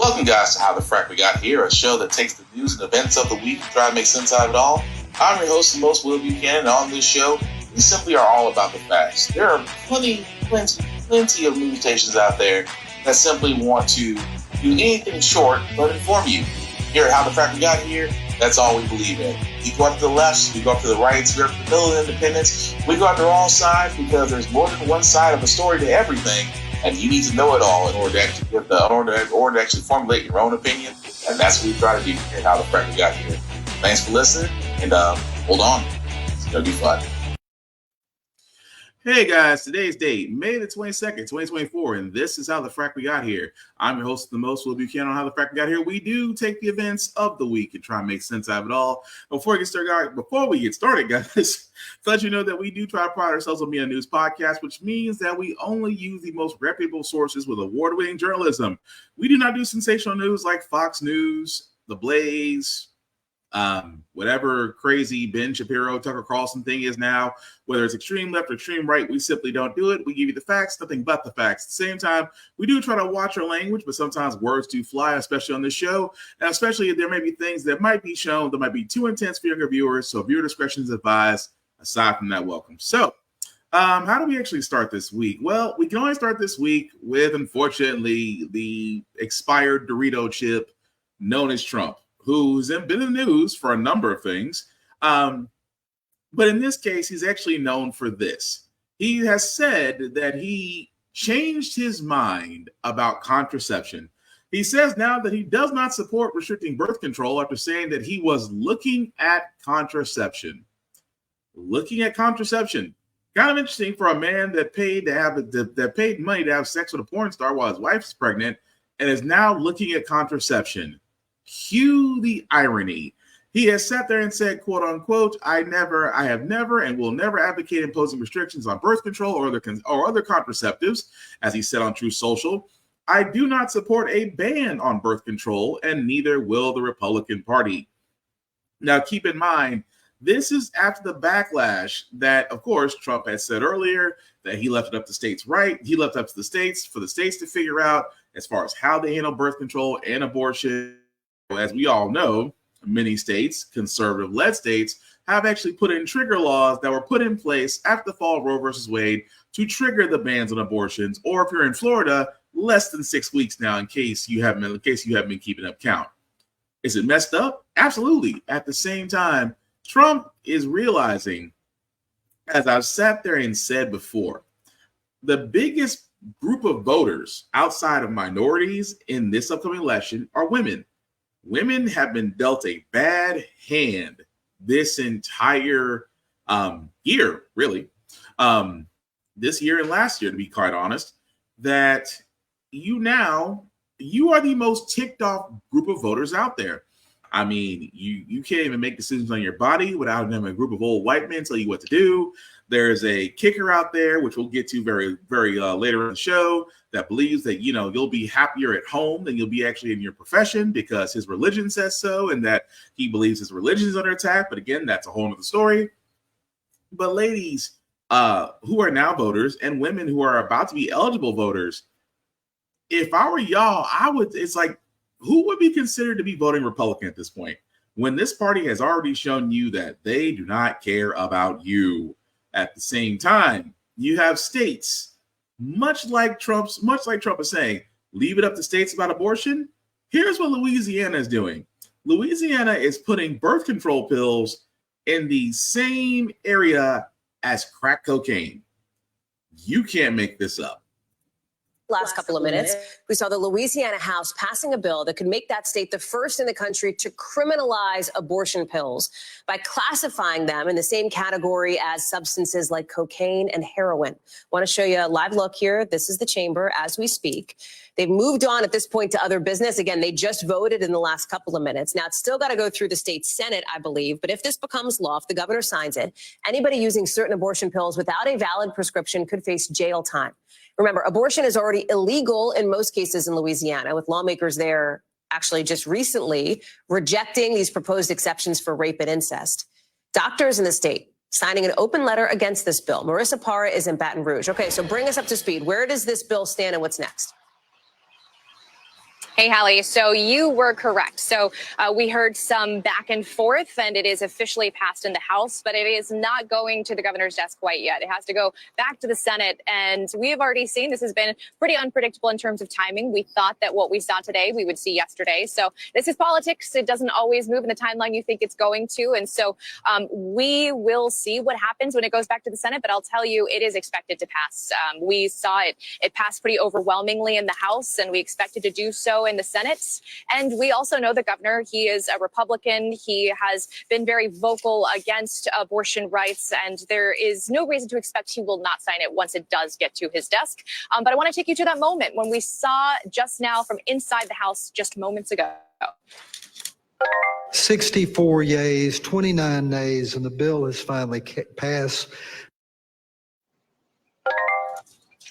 Welcome, guys, to How the Frack We Got Here, a show that takes the news and events of the week and try to make sense out of it all. I'm your host, the most Will Buchanan, and on this show, we simply are all about the facts. There are plenty of news stations out there that simply want to do anything short but inform you. Here at How the Frack We Got Here, that's all we believe in. We go up to the left, we go up to the right, we go up to the middle of independence, we go up to all sides because there's more than one side of a story to everything. And you need to know it all in order to actually formulate your own opinion. And that's what we try to do here at How the Frack We Got Here. Thanks for listening, and hold on. It's going to be fun. Hey guys, today's date, May the 22nd, 2024, and this is How the Frack We Got Here. I'm your host, the most Will Buchanan on How the Frack We Got Here. We do take the events of the week and try and make sense out of it all. Before we get started, guys, to let you know that we do try to pride ourselves on being a news podcast, which means that we only use the most reputable sources with award-winning journalism. We do not do sensational news like Fox News, The Blaze, whatever crazy Ben Shapiro, Tucker Carlson thing is now, whether it's extreme left or extreme right, we simply don't do it. We give you the facts, nothing but the facts. At the same time, we do try to watch our language, but sometimes words do fly, especially on this show. And especially if there may be things that might be shown that might be too intense for younger viewers. So viewer discretion is advised. Aside from that, welcome. So how do we actually start this week? Well, we can only start this week with, unfortunately, the expired Dorito chip known as Trump, who's been in the news for a number of things. But in this case, he's actually known for this. He has said that he changed his mind about contraception. He says now that he does not support restricting birth control after saying that he was looking at contraception. Looking at contraception. Kind of interesting for a man that paid money to have sex with a porn star while his wife is pregnant and is now looking at contraception. Cue the irony. He has sat there and said, quote unquote, I have never and will never advocate imposing restrictions on birth control or other contraceptives, as he said on Truth Social. I do not support a ban on birth control, and neither will the Republican Party. Now, keep in mind, this is after the backlash that, of course, Trump had said earlier that he left it up to states, right? He left it up to the states for the states to figure out as far as how they handle birth control and abortion. As we all know, many states, conservative-led states, have actually put in trigger laws that were put in place after the fall of Roe versus Wade to trigger the bans on abortions, or if you're in Florida, less than 6 weeks now, in case you haven't been keeping up count. Is it messed up? Absolutely. At the same time, Trump is realizing, as I've sat there and said before, the biggest group of voters outside of minorities in this upcoming election are women. Women have been dealt a bad hand this entire year, really. This year and last year, to be quite honest, that you are the most ticked off group of voters out there. I mean, you can't even make decisions on your body without having a group of old white men tell you what to do. There's a kicker out there, which we'll get to very, very later in the show, that believes that, you'll be happier at home than you'll be actually in your profession because his religion says so, and that he believes his religion is under attack. But again, that's a whole other story. But ladies who are now voters and women who are about to be eligible voters, if I were y'all, it's like, who would be considered to be voting Republican at this point when this party has already shown you that they do not care about you? At the same time, you have states, much like Trump is saying, leave it up to states about abortion. Here's what Louisiana is doing. Louisiana is putting birth control pills in the same area as crack cocaine. You can't make this up. Last couple of minutes, we saw the Louisiana House passing a bill that could make that state the first in the country to criminalize abortion pills by classifying them in the same category as substances like cocaine and heroin. Want to show you a live look here. This is the chamber as we speak. They've moved on at this point to other business. Again, they just voted in the last couple of minutes. Now, it's still got to go through the state Senate, I believe. But if this becomes law, if the governor signs it, anybody using certain abortion pills without a valid prescription could face jail time. Remember, abortion is already illegal in most cases in Louisiana, with lawmakers there actually just recently rejecting these proposed exceptions for rape and incest. Doctors in the state signing an open letter against this bill. Marissa Parra is in Baton Rouge. Okay, so bring us up to speed. Where does this bill stand and what's next? Hey, Hallie. So you were correct. So we heard some back and forth, and it is officially passed in the House, but it is not going to the governor's desk quite yet. It has to go back to the Senate. And we have already seen this has been pretty unpredictable in terms of timing. We thought that what we saw today, we would see yesterday. So this is politics. It doesn't always move in the timeline you think it's going to. And so we will see what happens when it goes back to the Senate. But I'll tell you, it is expected to pass. We saw it passed pretty overwhelmingly in the House, and we expected to do so in the Senate. And we also know the governor, he is a Republican. He has been very vocal against abortion rights, and there is no reason to expect he will not sign it once it does get to his desk. But I want to take you to that moment when we saw just now from inside the House just moments ago. 64 yeas, 29 nays, and the bill has finally passed.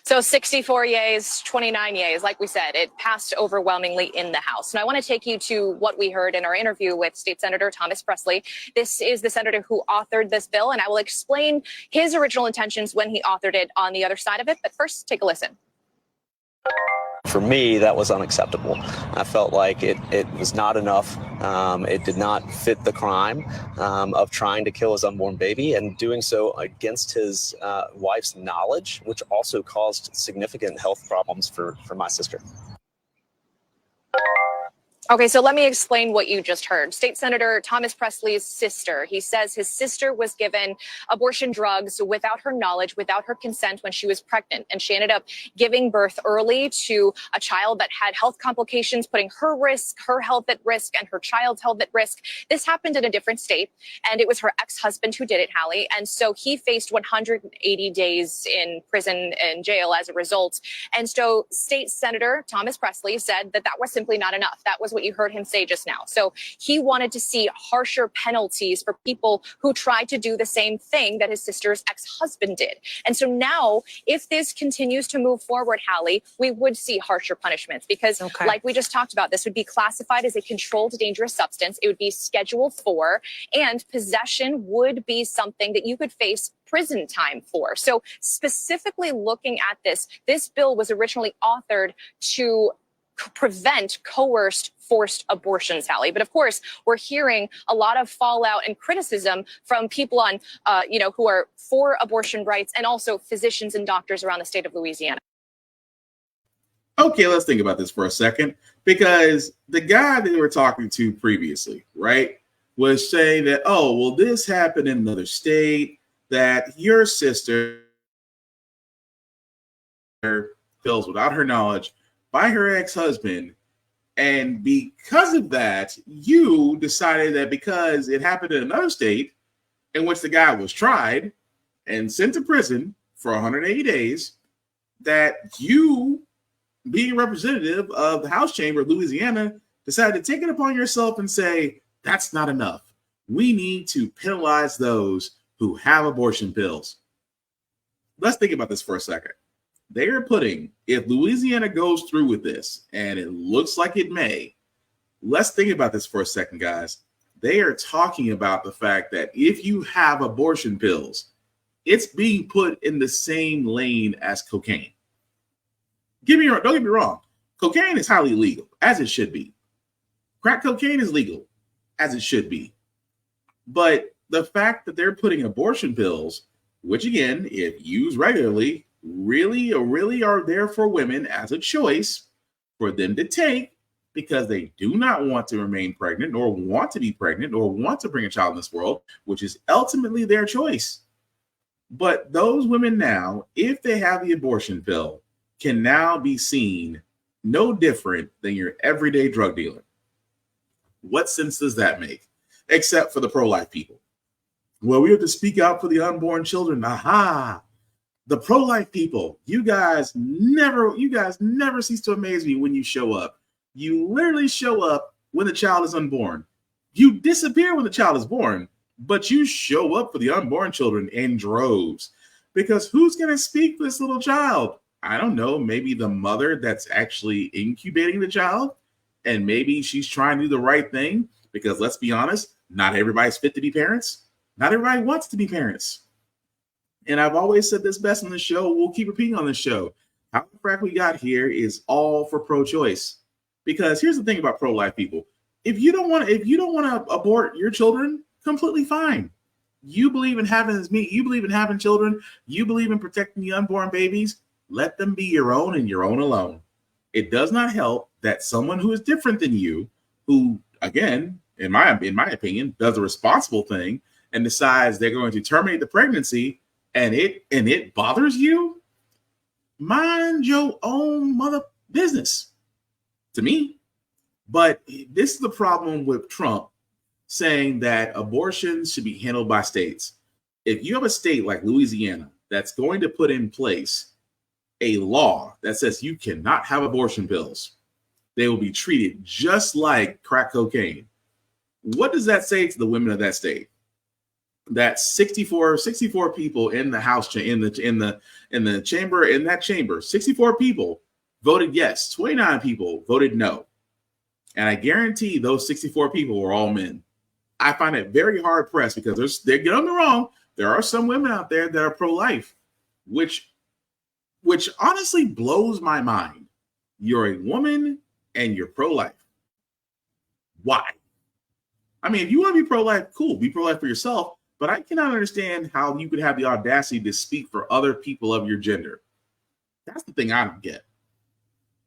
So 64 yeas, 29 yeas. Like we said, it passed overwhelmingly in the House. And I want to take you to what we heard in our interview with State Senator Thomas Presley. This is the senator who authored this bill, and I will explain his original intentions when he authored it on the other side of it. But first, take a listen. For me, that was unacceptable. I felt like it was not enough. It did not fit the crime of trying to kill his unborn baby and doing so against his wife's knowledge, which also caused significant health problems for my sister. Okay, so let me explain what you just heard. State Senator Thomas Presley's sister, he says his sister was given abortion drugs without her knowledge, without her consent when she was pregnant. And she ended up giving birth early to a child that had health complications, putting her health at risk, and her child's health at risk. This happened in a different state, and it was her ex-husband who did it, Hallie. And so he faced 180 days in prison and jail as a result. And so State Senator Thomas Presley said that that was simply not enough. That was what you heard him say just now. So he wanted to see harsher penalties for people who tried to do the same thing that his sister's ex-husband did. And so now, if this continues to move forward, Hallie, we would see harsher punishments because, like we just talked about, this would be classified as a controlled dangerous substance. It would be Schedule 4, and possession would be something that you could face prison time for. So specifically looking at this bill was originally authored to prevent coerced forced abortions, Hallie. But of course, we're hearing a lot of fallout and criticism from people on, who are for abortion rights, and also physicians and doctors around the state of Louisiana. Okay, let's think about this for a second, because the guy that we were talking to previously, right, was saying that, oh, well, this happened in another state, that your sister pills without her knowledge by her ex-husband, and because of that, you decided that because it happened in another state in which the guy was tried and sent to prison for 180 days, that you, being representative of the House Chamber of Louisiana, decided to take it upon yourself and say, that's not enough. We need to penalize those who have abortion pills. Let's think about this for a second. They are putting, if Louisiana goes through with this, and it looks like it may, let's think about this for a second, guys. They are talking about the fact that if you have abortion pills, it's being put in the same lane as cocaine. Don't get me wrong. Cocaine is highly illegal, as it should be. Crack cocaine is legal, as it should be. But the fact that they're putting abortion pills, which again, if used regularly, really are there for women as a choice for them to take because they do not want to remain pregnant or want to be pregnant or want to bring a child in this world, which is ultimately their choice. But those women now, if they have the abortion pill, can now be seen no different than your everyday drug dealer. What sense does that make? Except for the pro-life people. Well, we have to speak out for the unborn children. Aha! The pro-life people, you guys never cease to amaze me when you show up. You literally show up when the child is unborn. You disappear when the child is born, but you show up for the unborn children in droves. Because who's going to speak for this little child? I don't know, maybe the mother that's actually incubating the child, and maybe she's trying to do the right thing, because let's be honest, not everybody's fit to be parents. Not everybody wants to be parents. And I've always said this best on the show. We'll keep repeating on the show. How the Frack We Got Here is all for pro-choice. Because here's the thing about pro-life people: if you don't want to abort your children, completely fine. You believe in having you believe in having children. You believe in protecting the unborn babies. Let them be your own and your own alone. It does not help that someone who is different than you, who again, in my opinion, does a responsible thing and decides they're going to terminate the pregnancy, and it bothers you. Mind your own mother business. To me. But this is the problem with Trump saying that abortions should be handled by states. If you have a state like Louisiana that's going to put in place a law that says you cannot have abortion pills, they will be treated just like crack cocaine. What does that say to the women of that state? That 64 people in the House in the chamber, 64 people voted yes, 29 people voted no. And I guarantee those 64 people were all men. I find it very hard pressed because get me wrong, there are some women out there that are pro-life, which honestly blows my mind. You're a woman and you're pro-life. Why? I mean, if you want to be pro-life, cool, be pro-life for yourself, but I cannot understand how you could have the audacity to speak for other people of your gender. That's the thing I don't get.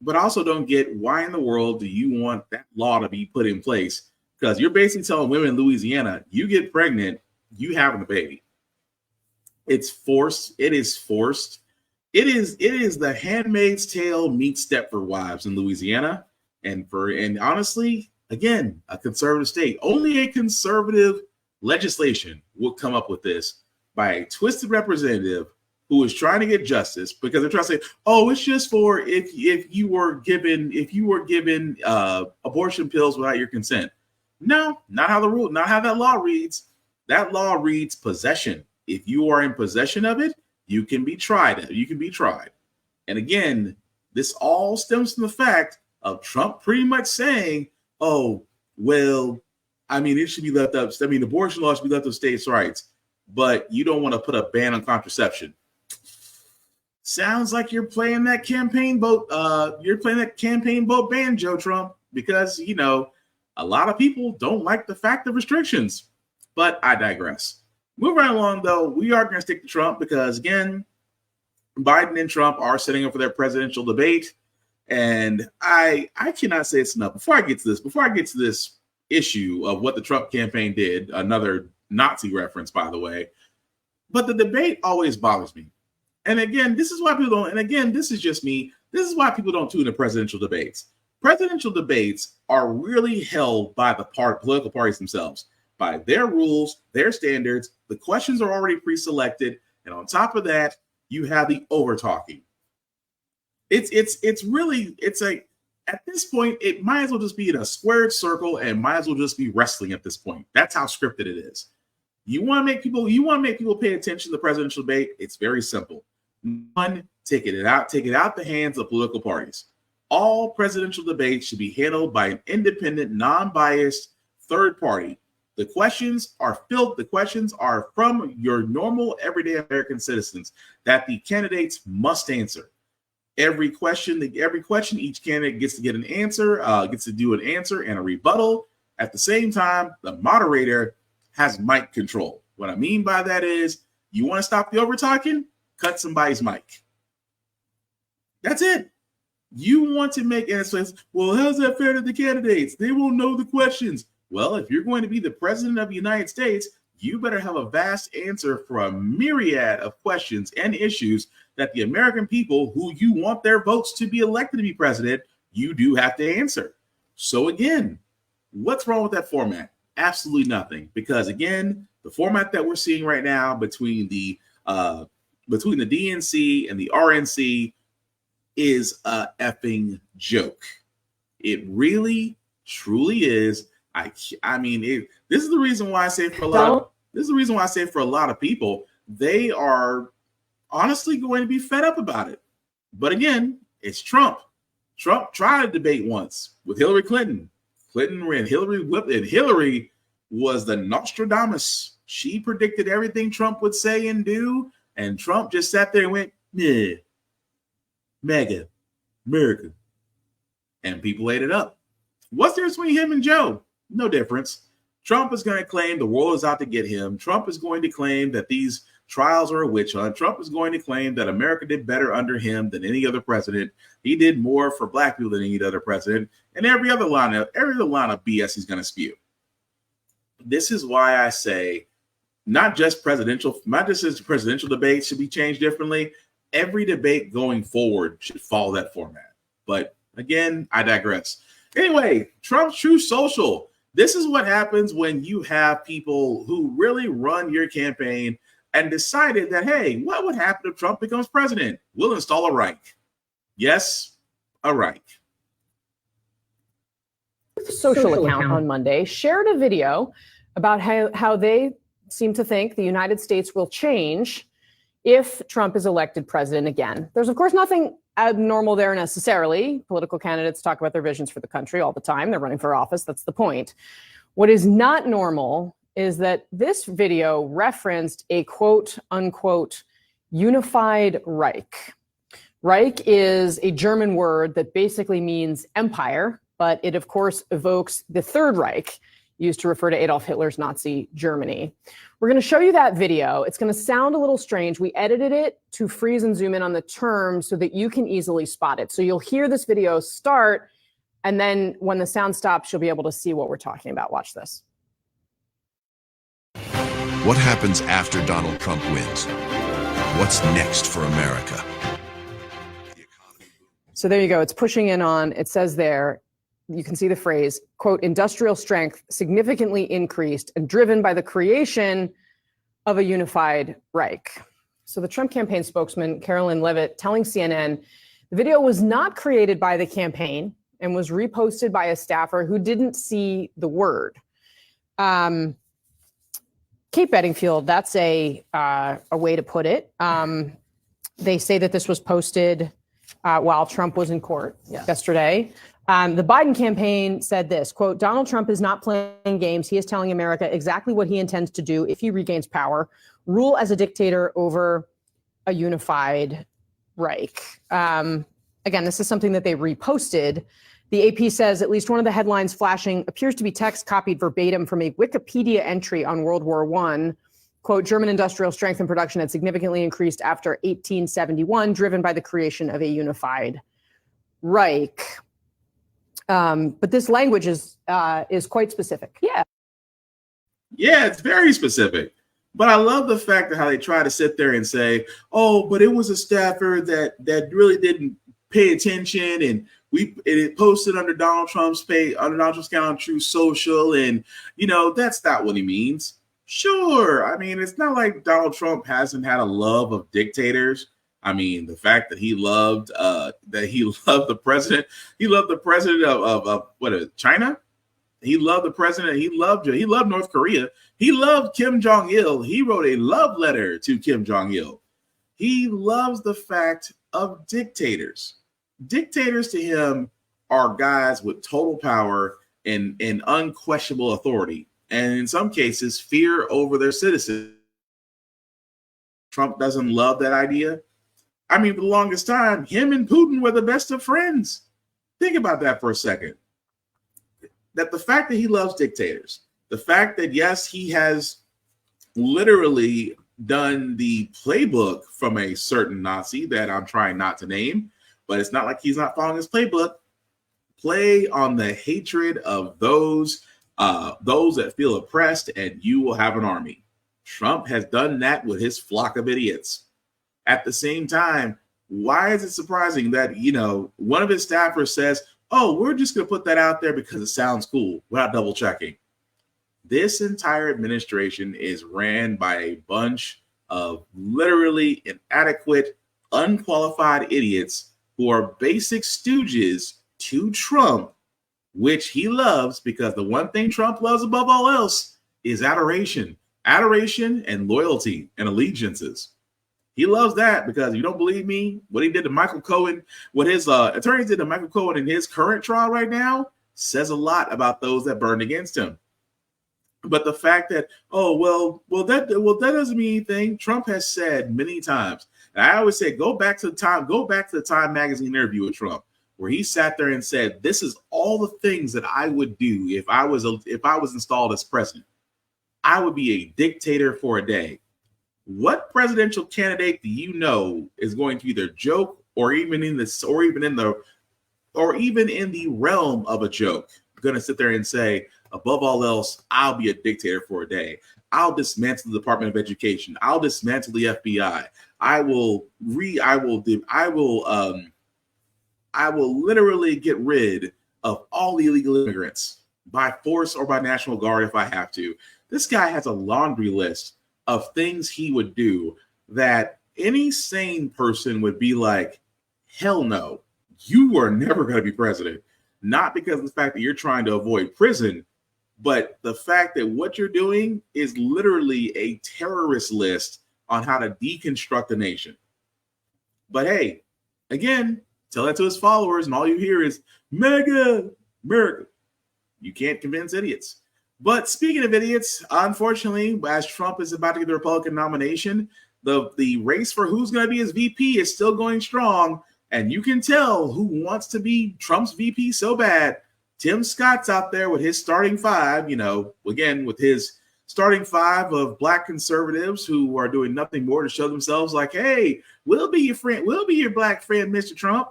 But I also don't get why in the world do you want that law to be put in place? Because you're basically telling women in Louisiana, you get pregnant, you having a baby. It's forced. It is forced. It is the Handmaid's Tale meets Stepford Wives in Louisiana. And honestly, again, a conservative state. Only a conservative legislation will come up with this by a twisted representative who is trying to get justice, because they're trying to say, oh, it's just for if you were given abortion pills without your consent. No, not how that law reads. That law reads possession. If you are in possession of it, you can be tried. And again, this all stems from the fact of Trump pretty much saying, oh, well, I mean, it should be left up. I mean, abortion law should be left up to states' rights, but you don't want to put a ban on contraception. Sounds like you're playing that campaign boat. You're playing that campaign boat banjo, Trump, because, you know, a lot of people don't like the fact of restrictions. But I digress. Moving right along, though, we are going to stick to Trump because, again, Biden and Trump are setting up for their presidential debate. And I cannot say it's enough. Before I get to this issue of what the Trump campaign did, another Nazi reference, by the way, but the debate always bothers me. And again, this is why people don't, and again, this is just me, this is why people don't tune into presidential debates. Presidential debates are really held by the political parties themselves, by their rules, their standards. The questions are already pre-selected. And on top of that, you have the over-talking. It's really at this point, it might as well just be in a squared circle and might as well just be wrestling at this point. That's how scripted it is. You want to make people pay attention to the presidential debate. It's very simple. One, take it out the hands of political parties. All presidential debates should be handled by an independent, non-biased third party. The questions are from your normal, everyday American citizens that the candidates must answer. Every question, each candidate gets to get an answer, gets to do an answer and a rebuttal. At the same time, the moderator has mic control. What I mean by that is, you want to stop the over-talking? Cut somebody's mic. That's it. You want to make answers. Well, how's that fair to the candidates? They won't know the questions. Well, if you're going to be the president of the United States, you better have a vast answer for a myriad of questions and issues that the American people who you want their votes to be elected to be president, you do have to answer. So again, what's wrong with that format? Absolutely nothing. Because again, the format that we're seeing right now between the DNC and the RNC is a effing joke. It really, truly is. I mean, this is the reason why I say for a lot of people, they are honestly going to be fed up about it. But again, it's Trump. Trump tried to debate once with Hillary Clinton. Hillary was the Nostradamus. She predicted everything Trump would say and do, and Trump just sat there and went, yeah, MAGA, America. and people ate it up. What's the difference between him and Joe? No difference. Trump is going to claim the world is out to get him. Trump is going to claim that these trials are a witch hunt. Trump is going to claim that America did better under him than any other president. He did more for black people than any other president. And every other line of BS he's going to spew. This is why I say not just presidential debates should be changed differently. Every debate going forward should follow that format. But again, I digress. Anyway, Trump's Truth Social. This is what happens when you have people who really run your campaign and decided that, hey, what would happen if Trump becomes president? We'll install a Reich. Yes, a Reich. Social account on Monday shared a video about how they seem to think the United States will change if Trump is elected president again. There's, of course, nothing abnormal there necessarily. Political candidates talk about their visions for the country all the time. They're running for office. That's the point. What is not normal is that this video referenced a quote unquote unified Reich. Reich is a German word that basically means empire, but it, of course, evokes the Third Reich, used to refer to Adolf Hitler's Nazi Germany. We're going to show you that video. It's going to sound a little strange. We edited it to freeze and zoom in on the terms so that you can easily spot it. So you'll hear this video start, and then when the sound stops, you'll be able to see what we're talking about. Watch this. What happens after Donald Trump wins? What's next for America? So there you go. It's pushing in on, it says there, you can see the phrase, quote, industrial strength significantly increased and driven by the creation of a unified Reich. So the Trump campaign spokesman, Carolyn Levitt, telling CNN, the video was not created by the campaign and was reposted by a staffer who didn't see the word. Kate Bedingfield, that's a way to put it. They say that this was posted while Trump was in court yesterday. The Biden campaign said this, quote, Donald Trump is not playing games. He is telling America exactly what he intends to do if he regains power, rule as a dictator over a unified Reich. Again, this is something that they reposted. The AP says at least one of the headlines flashing appears to be text copied verbatim from a Wikipedia entry on World War I. Quote, German industrial strength and production had significantly increased after 1871, driven by the creation of a unified Reich. But this language is quite specific. Yeah, it's very specific. But I love the fact that how they try to sit there and say, oh, but it was a staffer that really didn't pay attention, and it posted under Donald Trump's account on Truth Social, and that's not what he means. Sure, I mean, it's not like Donald Trump hasn't had a love of dictators. I mean, the fact that he loved the president. He loved the president of China. He loved the president. He loved North Korea. He loved Kim Jong-il. He wrote a love letter to Kim Jong-il. He loves the fact of dictators. Dictators to him are guys with total power and unquestionable authority, and in some cases, fear over their citizens. Trump doesn't love that idea. I mean, for the longest time, him and Putin were the best of friends. Think about that for a second. That the fact that he loves dictators, the fact that, yes, he has literally done the playbook from a certain Nazi that I'm trying not to name, but it's not like he's not following his playbook. Play on the hatred of those that feel oppressed, and you will have an army. Trump has done that with his flock of idiots. At the same time, why is it surprising that, one of his staffers says, oh, we're just going to put that out there because it sounds cool without double checking? This entire administration is ran by a bunch of literally inadequate, unqualified idiots who are basic stooges to Trump, which he loves, because the one thing Trump loves above all else is adoration and loyalty and allegiances. He loves that, because if you don't believe me, what he did to Michael Cohen, what his attorneys did to Michael Cohen in his current trial right now, says a lot about those that burned against him. But the fact that, that doesn't mean anything. Trump has said many times, and I always say, go back to the Time magazine interview with Trump. where he sat there and said, "This is all the things that I would do if I was installed as president. I would be a dictator for a day." What presidential candidate do you know is going to either joke or even in the realm of a joke, going to sit there and say, above all else, I'll be a dictator for a day. I'll dismantle the Department of Education. I'll dismantle the FBI. I will literally get rid of all the illegal immigrants by force or by National Guard if I have to. This guy has a laundry list of things he would do that any sane person would be like, hell no, you are never going to be president. Not because of the fact that you're trying to avoid prison, but the fact that what you're doing is literally a terrorist list on how to deconstruct a nation. But hey, again, tell that to his followers, and all you hear is mega America. You can't convince idiots. But speaking of idiots, unfortunately, as Trump is about to get the Republican nomination, the race for who's going to be his VP is still going strong. And you can tell who wants to be Trump's VP so bad. Tim Scott's out there with his starting five, again, with his starting five of black conservatives who are doing nothing more to show themselves like, hey, we'll be your friend. We'll be your black friend, Mr. Trump.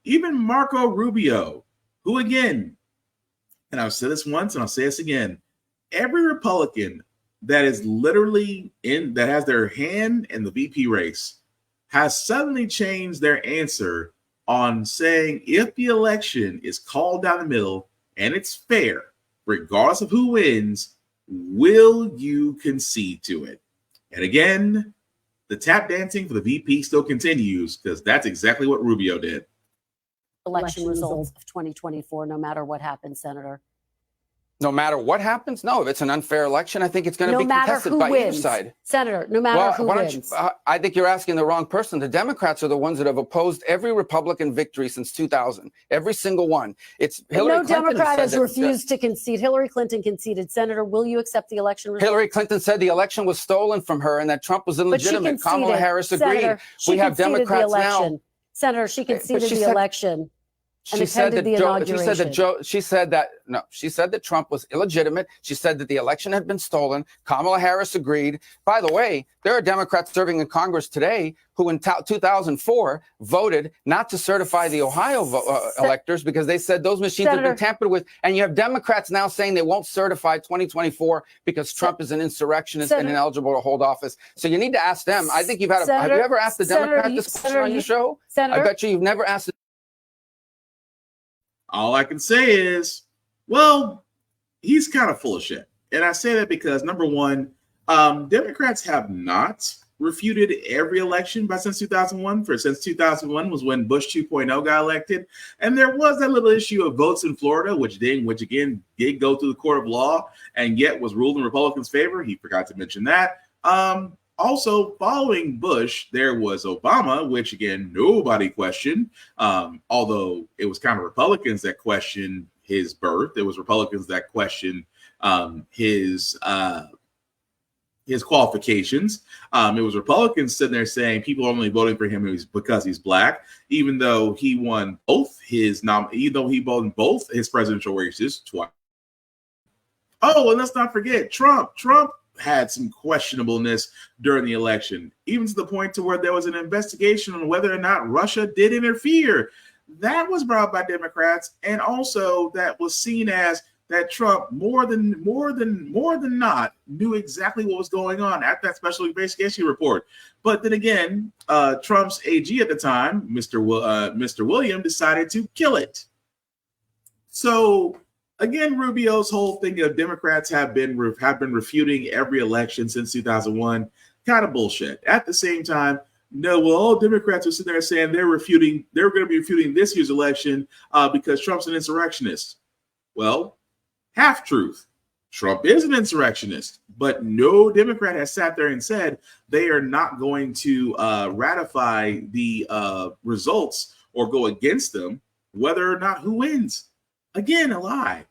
Even Marco Rubio, who again, and I've said this once and I'll say this again, every Republican that is literally that has their hand in the VP race has suddenly changed their answer on saying if the election is called down the middle and it's fair, regardless of who wins, will you concede to it? And again, the tap dancing for the VP still continues because that's exactly what Rubio did. Election results of 2024, no matter what happens, Senator. No matter what happens? No, if it's an unfair election, I think it's going to be contested by either side. Senator, no matter who wins. I think you're asking the wrong person. The Democrats are the ones that have opposed every Republican victory since 2000. Every single one. It's Hillary Clinton. No Democrat has refused to concede. Hillary Clinton conceded. Senator, will you accept the election results? Hillary Clinton said the election was stolen from her and that Trump was illegitimate. Kamala Harris agreed. Senator, we have Democrats now. Senator, she conceded the election. She said that Trump was illegitimate. She said that the election had been stolen. Kamala Harris agreed. By the way, there are Democrats serving in Congress today who in 2004 voted not to certify the Ohio electors because they said those machines had been tampered with. And you have Democrats now saying they won't certify 2024 because Trump is an insurrectionist and ineligible to hold office. So you need to ask them. I think have you ever asked the Democrat this question on your show? I bet you've never asked. All I can say is, well, he's kind of full of shit. And I say that because, number one, Democrats have not refuted every election since 2001. Since 2001 was when Bush 2.0 got elected. And there was that little issue of votes in Florida, which again did go through the court of law and yet was ruled in Republicans' favor. He forgot to mention that. Also, following Bush, there was Obama, which, again, nobody questioned, although it was kind of Republicans that questioned his birth. It was Republicans that questioned his qualifications. It was Republicans sitting there saying people are only voting for him because he's black, even though he won both his presidential races twice. Oh, and let's not forget Trump. Trump had some questionableness during the election, even to the point to where there was an investigation on whether or not Russia did interfere. That was brought up by Democrats, and also that was seen as that Trump more than not knew exactly what was going on at that special investigation report. But then again, Trump's AG at the time, Mr. William, decided to kill it. So again, Rubio's whole thing of Democrats have been refuting every election since 2001, kind of bullshit. At the same time, all Democrats are sitting there saying they're going to be refuting this year's election because Trump's an insurrectionist. Well, half truth. Trump is an insurrectionist, but no Democrat has sat there and said they are not going to ratify the results or go against them, whether or not who wins. Again, a lie.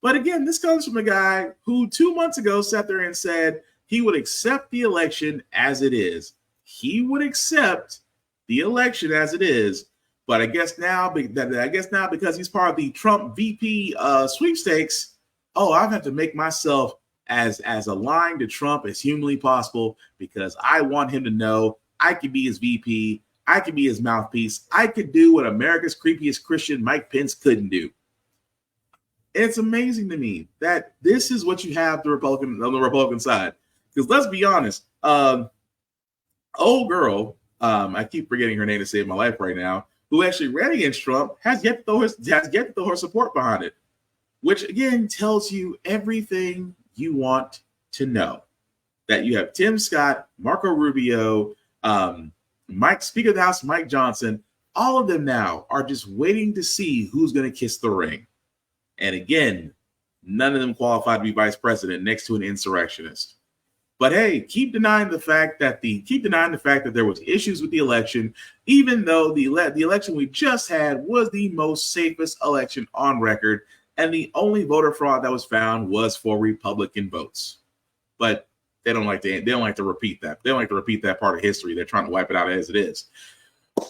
But again, this comes from a guy who 2 months ago sat there and said he would accept the election as it is. He would accept the election as it is, But I guess now because he's part of the Trump VP sweepstakes, I have to make myself as aligned to Trump as humanly possible because I want him to know I could be his VP, I could be his mouthpiece, I could do what America's creepiest Christian Mike Pence couldn't do. It's amazing to me that this is what you have on the Republican side. Because let's be honest, old girl, I keep forgetting her name to save my life right now, who actually ran against Trump, has yet to throw her support behind it, which again tells you everything you want to know. That you have Tim Scott, Marco Rubio, Speaker of the House Mike Johnson, all of them now are just waiting to see who's going to kiss the ring. And again, none of them qualify to be vice president next to an insurrectionist. But hey, keep denying the fact that there was issues with the election, even though the election we just had was the most safest election on record, and the only voter fraud that was found was for Republican votes. But they don't like to repeat that. They don't like to repeat that part of history. They're trying to wipe it out as it is.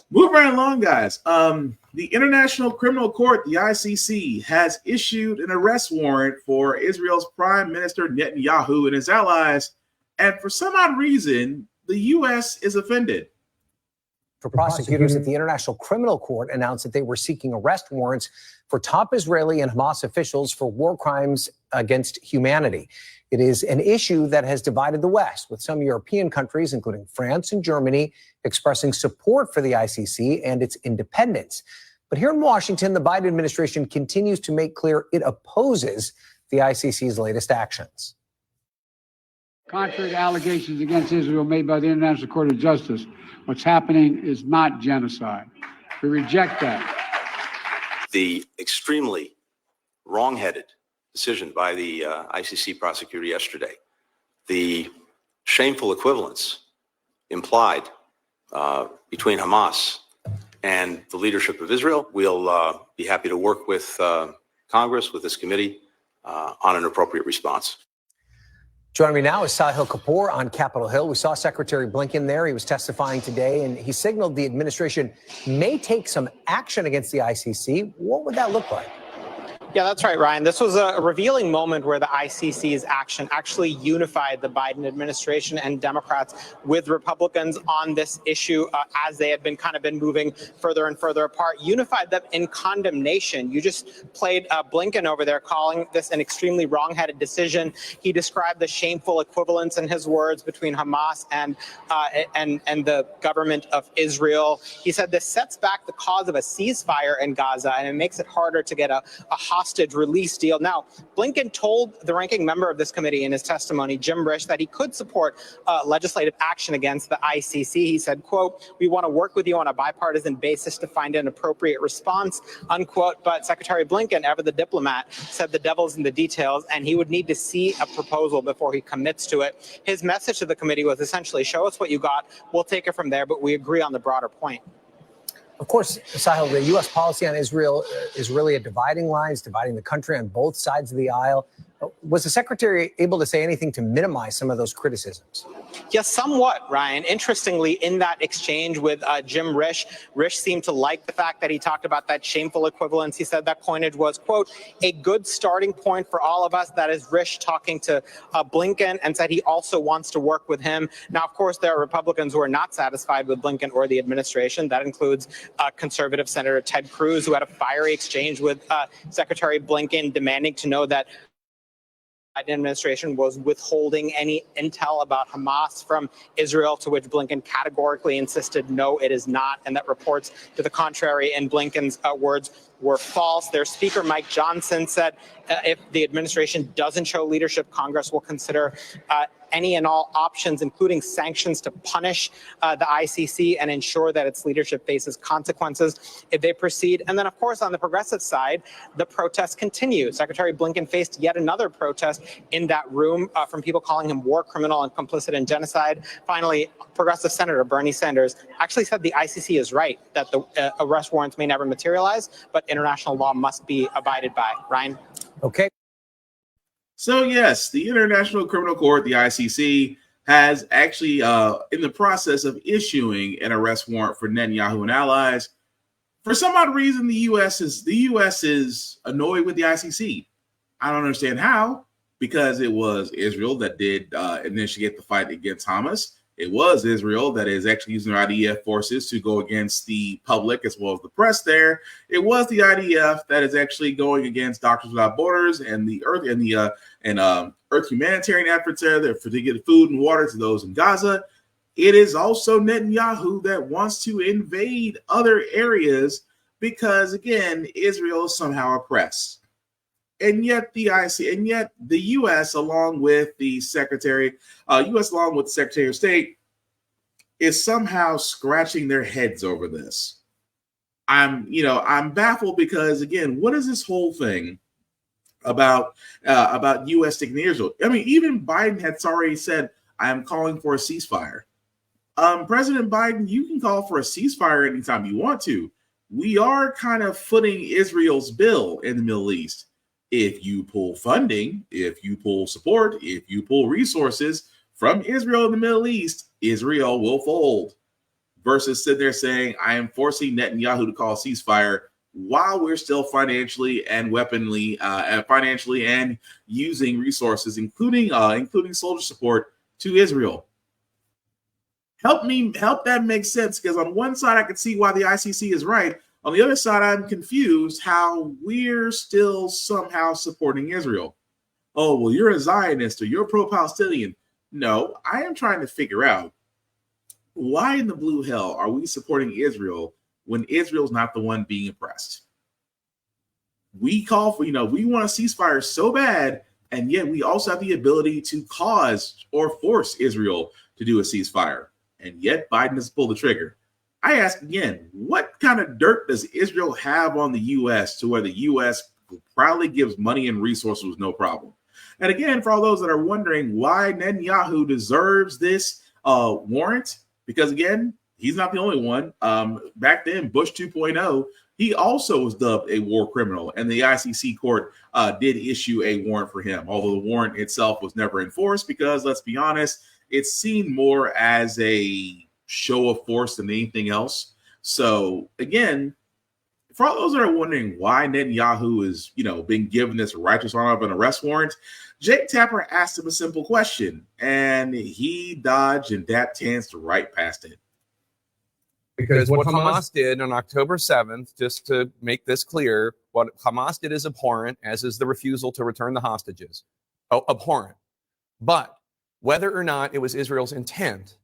Moving right along, guys. The International Criminal Court, the ICC, has issued an arrest warrant for Israel's Prime Minister Netanyahu and his allies. And for some odd reason, the U.S. is offended. For prosecutors at the International Criminal Court announced that they were seeking arrest warrants for top Israeli and Hamas officials for war crimes against humanity. It is an issue that has divided the West, with some European countries, including France and Germany, expressing support for the ICC and its independence. But here in Washington, the Biden administration continues to make clear it opposes the ICC's latest actions. Contrary to allegations against Israel made by the International Court of Justice, what's happening is not genocide. We reject that. The extremely wrong-headed decision by the ICC prosecutor yesterday, the shameful equivalence implied between Hamas and the leadership of Israel. We'll be happy to work with Congress, with this committee, on an appropriate response. Joining me now is Sahil Kapoor on Capitol Hill. We saw Secretary Blinken there. He was testifying today, and he signaled the administration may take some action against the ICC. What would that look like? Yeah, that's right, Ryan. This was a revealing moment where the ICC's action actually unified the Biden administration and Democrats with Republicans on this issue as they had been moving further and further apart, unified them in condemnation. You just played Blinken over there calling this an extremely wrong-headed decision. He described the shameful equivalence, in his words, between Hamas and the government of Israel. He said this sets back the cause of a ceasefire in Gaza, and it makes it harder to get a hostage release deal. Now, Blinken told the ranking member of this committee in his testimony, Jim Risch, that he could support legislative action against the ICC. He said, quote, "We want to work with you on a bipartisan basis to find an appropriate response," unquote. But Secretary Blinken, ever the diplomat, said the devil's in the details, and he would need to see a proposal before he commits to it. His message to the committee was essentially, show us what you got, we'll take it from there, but we agree on the broader point. Of course, Sahil, the U.S. policy on Israel is really a dividing line. It's dividing the country on both sides of the aisle. Was the secretary able to say anything to minimize some of those criticisms? Yes, somewhat, Ryan. Interestingly, in that exchange with Jim Risch, Risch seemed to like the fact that he talked about that shameful equivalence. He said that coinage was, quote, "a good starting point for all of us." That is Risch talking to Blinken, and said he also wants to work with him. Now, of course, there are Republicans who are not satisfied with Blinken or the administration. That includes conservative Senator Ted Cruz, who had a fiery exchange with Secretary Blinken, demanding to know that Biden administration was withholding any intel about Hamas from Israel, to which Blinken categorically insisted, no, it is not, and that reports to the contrary, in Blinken's words, were false. Their Speaker, Mike Johnson, said if the administration doesn't show leadership, Congress will consider any and all options, including sanctions, to punish the ICC and ensure that its leadership faces consequences if they proceed. And then, of course, on the progressive side, the protests continue. Secretary Blinken faced yet another protest in that room from people calling him war criminal and complicit in genocide. Finally, progressive Senator Bernie Sanders actually said the ICC is right, that the arrest warrants may never materialize, but international law must be abided by. Ryan? Okay. So yes, the International Criminal Court, the ICC, has actually in the process of issuing an arrest warrant for Netanyahu and allies For some odd reason, the U.S. is annoyed with the ICC. I don't understand how, because it was Israel that did initiate the fight against Hamas. It was Israel that is actually using their IDF forces to go against the public as well as the press there. It was the IDF that is actually going against Doctors Without Borders and the Earth Earth humanitarian efforts there to get food and water to those in Gaza. It is also Netanyahu that wants to invade other areas because, again, Israel is somehow oppressed. And yet the U.S. along with the Secretary of State is somehow scratching their heads over this. I'm baffled because, again, what is this whole thing about U.S. taking Israel? I mean, even Biden had already said, I am calling for a ceasefire. President Biden, you can call for a ceasefire anytime you want to. We are kind of footing Israel's bill in the Middle East. If you pull funding, if you pull support, if you pull resources from Israel in the Middle East, Israel will fold. Versus sitting there saying, I am forcing Netanyahu to call a ceasefire while we're still financially and using resources, including soldier support to Israel. Help that make sense, because on one side I can see why the ICC is right. On the other side, I'm confused how we're still somehow supporting Israel. Oh, well, you're a Zionist or you're pro-Palestinian. No, I am trying to figure out why in the blue hell are we supporting Israel when Israel's not the one being oppressed? We call for, we want a ceasefire so bad, and yet we also have the ability to cause or force Israel to do a ceasefire. And yet Biden has pulled the trigger. I ask again, what kind of dirt does Israel have on the U.S. to where the U.S. proudly gives money and resources with no problem? And again, for all those that are wondering why Netanyahu deserves this warrant, because again, he's not the only one. Back then, Bush 2.0, he also was dubbed a war criminal, and the ICC court did issue a warrant for him, although the warrant itself was never enforced because, let's be honest, it's seen more as a show of force than anything else. So again, for all those that are wondering why Netanyahu is, being given this righteous honor of an arrest warrant, Jake Tapper asked him a simple question, and he dodged and danced right past it. Because what Hamas did on October 7th, just to make this clear, what Hamas did is abhorrent, as is the refusal to return the hostages. Abhorrent. But whether or not it was Israel's intent,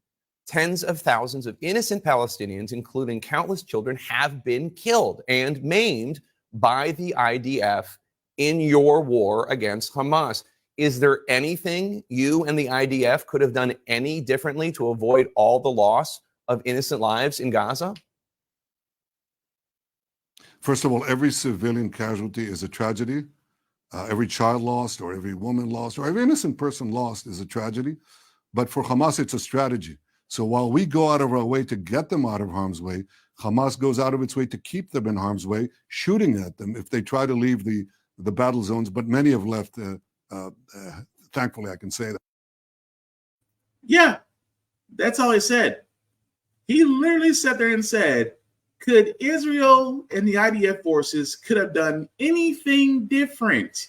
tens of thousands of innocent Palestinians, including countless children, have been killed and maimed by the IDF in your war against Hamas. Is there anything you and the IDF could have done any differently to avoid all the loss of innocent lives in Gaza? First of all, every civilian casualty is a tragedy. Every child lost, or every woman lost, or every innocent person lost is a tragedy. But for Hamas, it's a strategy. So while we go out of our way to get them out of harm's way, Hamas goes out of its way to keep them in harm's way, shooting at them if they try to leave the battle zones. But many have left. Thankfully, I can say that. Yeah, that's all he said. He literally sat there and said, could Israel and the IDF forces could have done anything different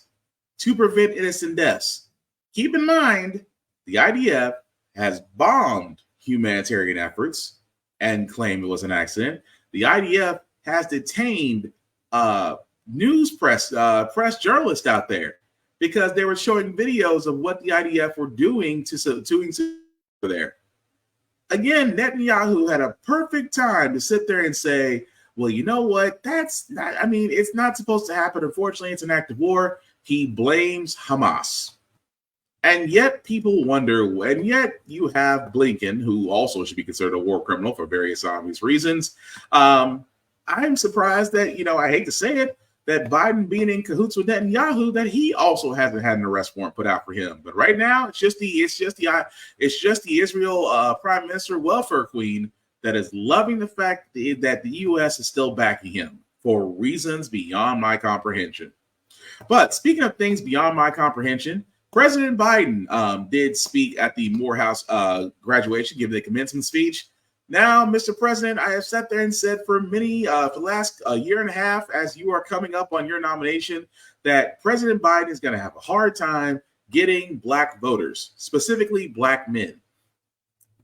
to prevent innocent deaths? Keep in mind, the IDF has bombed humanitarian efforts and claimed it was an accident. The IDF has detained press journalists out there because they were showing videos of what the IDF were doing to there. Again, Netanyahu had a perfect time to sit there and say, well, you know what? That's not, it's not supposed to happen. Unfortunately, it's an act of war. He blames Hamas. And yet people wonder, and yet you have Blinken, who also should be considered a war criminal for various obvious reasons. I'm surprised that, I hate to say it, that Biden being in cahoots with Netanyahu, that he also hasn't had an arrest warrant put out for him. But right now, it's just the Israel Prime Minister welfare queen that is loving the fact that the U.S. is still backing him for reasons beyond my comprehension. But speaking of things beyond my comprehension, President Biden did speak at the Morehouse graduation, giving the commencement speech. Now, Mr. President, I have sat there and said for for the last year and a half, as you are coming up on your nomination, that President Biden is going to have a hard time getting black voters, specifically black men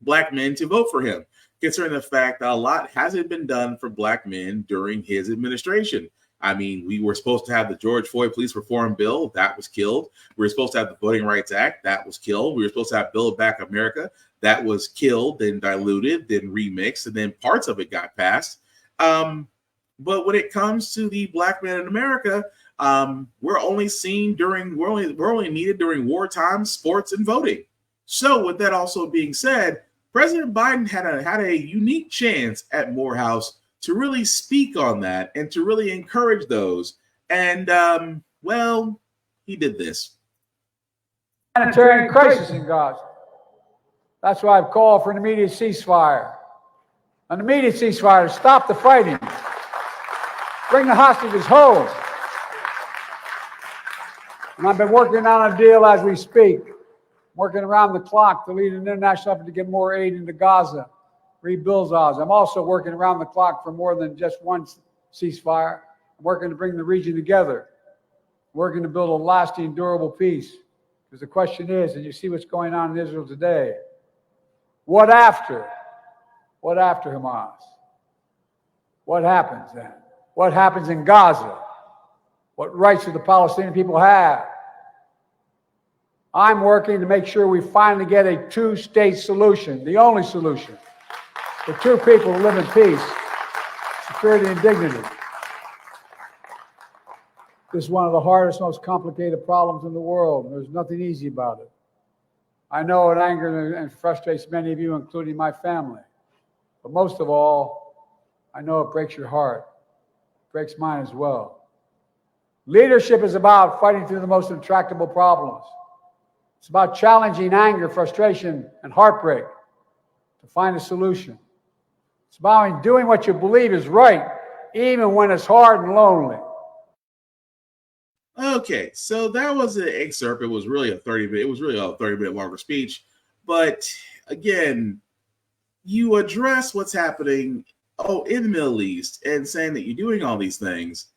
to vote for him, considering the fact that a lot hasn't been done for black men during his administration. I mean, we were supposed to have the George Floyd Police Reform Bill. That was killed. We were supposed to have the Voting Rights Act. That was killed. We were supposed to have Build Back America. That was killed, then diluted, then remixed, and then parts of it got passed. But when it comes to the black man in America, we're only needed during wartime, sports, and voting. So with that also being said, President Biden had a unique chance at Morehouse to really speak on that and to really encourage those. And, well, he did this. Humanitarian crisis in Gaza. That's why I've called for an immediate ceasefire. An immediate ceasefire to stop the fighting. Bring the hostages home. And I've been working on a deal as we speak. Working around the clock to lead an international effort to get more aid into Gaza, rebuild Gaza. I'm also working around the clock for more than just one ceasefire. I'm working to bring the region together, working to build a lasting, durable peace. Because the question is, and you see what's going on in Israel today, what after? What after Hamas? What happens then? What happens in Gaza? What rights do the Palestinian people have? I'm working to make sure we finally get a two-state solution, the only solution, for two people who live in peace, security, and dignity. This is one of the hardest, most complicated problems in the world, and there's nothing easy about it. I know it angers and frustrates many of you, including my family. But most of all, I know it breaks your heart. It breaks mine as well. Leadership is about fighting through the most intractable problems. It's about challenging anger, frustration, and heartbreak to find a solution. It's about doing what you believe is right, even when it's hard and lonely. Okay, so that was an excerpt. It was really a 30-minute longer speech. But again, you address what's happening in the Middle East and saying that you're doing all these things.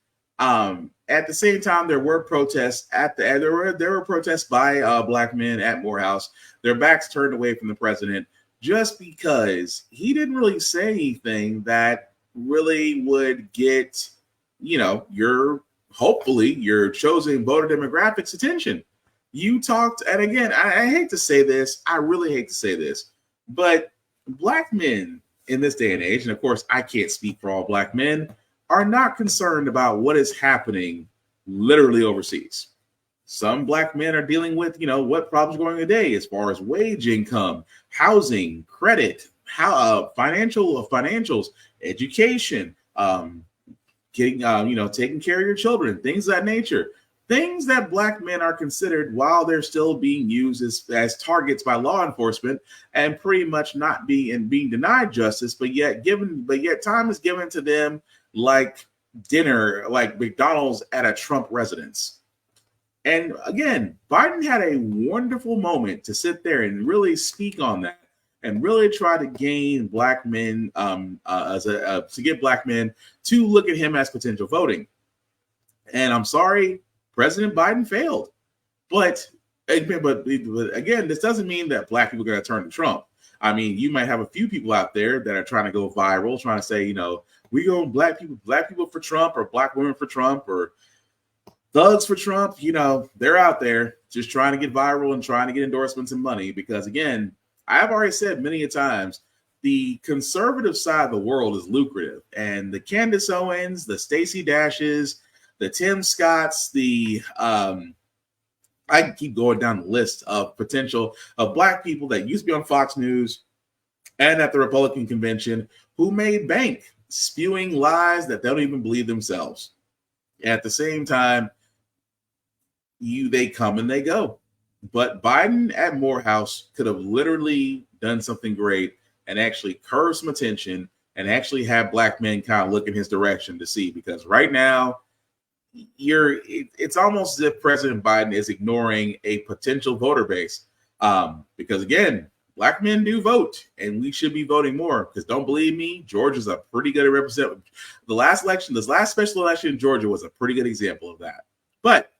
At the same time, there were protests there were protests by black men at Morehouse. Their backs turned away from the president just because he didn't really say anything that really would get, hopefully your chosen voter demographics attention. You talked, and again, I hate to say this, I really hate to say this, but black men in this day and age, and of course I can't speak for all black men, are not concerned about what is happening literally overseas. Some black men are dealing with, what problems are going today as far as wage income, housing, credit, financials, education, getting, taking care of your children, things of that nature. Things that black men are considered while they're still being used as targets by law enforcement and pretty much not being denied justice, but yet time is given to them like dinner, like McDonald's at a Trump residence. And again, Biden had a wonderful moment to sit there and really speak on that and really try to gain black men to get black men to look at him as potential voting. And I'm sorry, President Biden failed. But again, this doesn't mean that black people are going to turn to Trump. I mean, you might have a few people out there that are trying to go viral, trying to say, we go black people for Trump, or black women for Trump, or thugs for Trump. They're out there just trying to get viral and trying to get endorsements and money. Because again, I've already said many a times, the conservative side of the world is lucrative, and the Candace Owens, the Stacey Dashes, the Tim Scotts, I can keep going down the list of potential of black people that used to be on Fox News and at the Republican convention who made bank spewing lies that they don't even believe themselves. At the same time, they come and they go. But Biden at Morehouse could have literally done something great and actually curve some attention and actually have black men kind of look in his direction to see, because right now it's almost as if President Biden is ignoring a potential voter base. Because again, black men do vote, and we should be voting more. Because don't believe me, Georgia's a pretty good representative. The last election, this last special election in Georgia was a pretty good example of that. But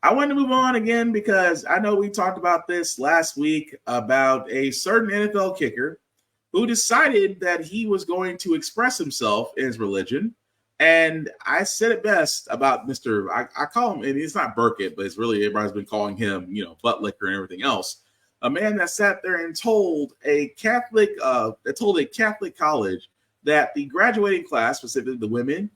I want to move on again because I know we talked about this last week about a certain NFL kicker who decided that he was going to express himself in his religion. And I said it best about Mr. I call him, and it's not Burkett, but it's really everybody's been calling him, butt licker and everything else. A man that sat there and told a Catholic college that the graduating class, specifically the women,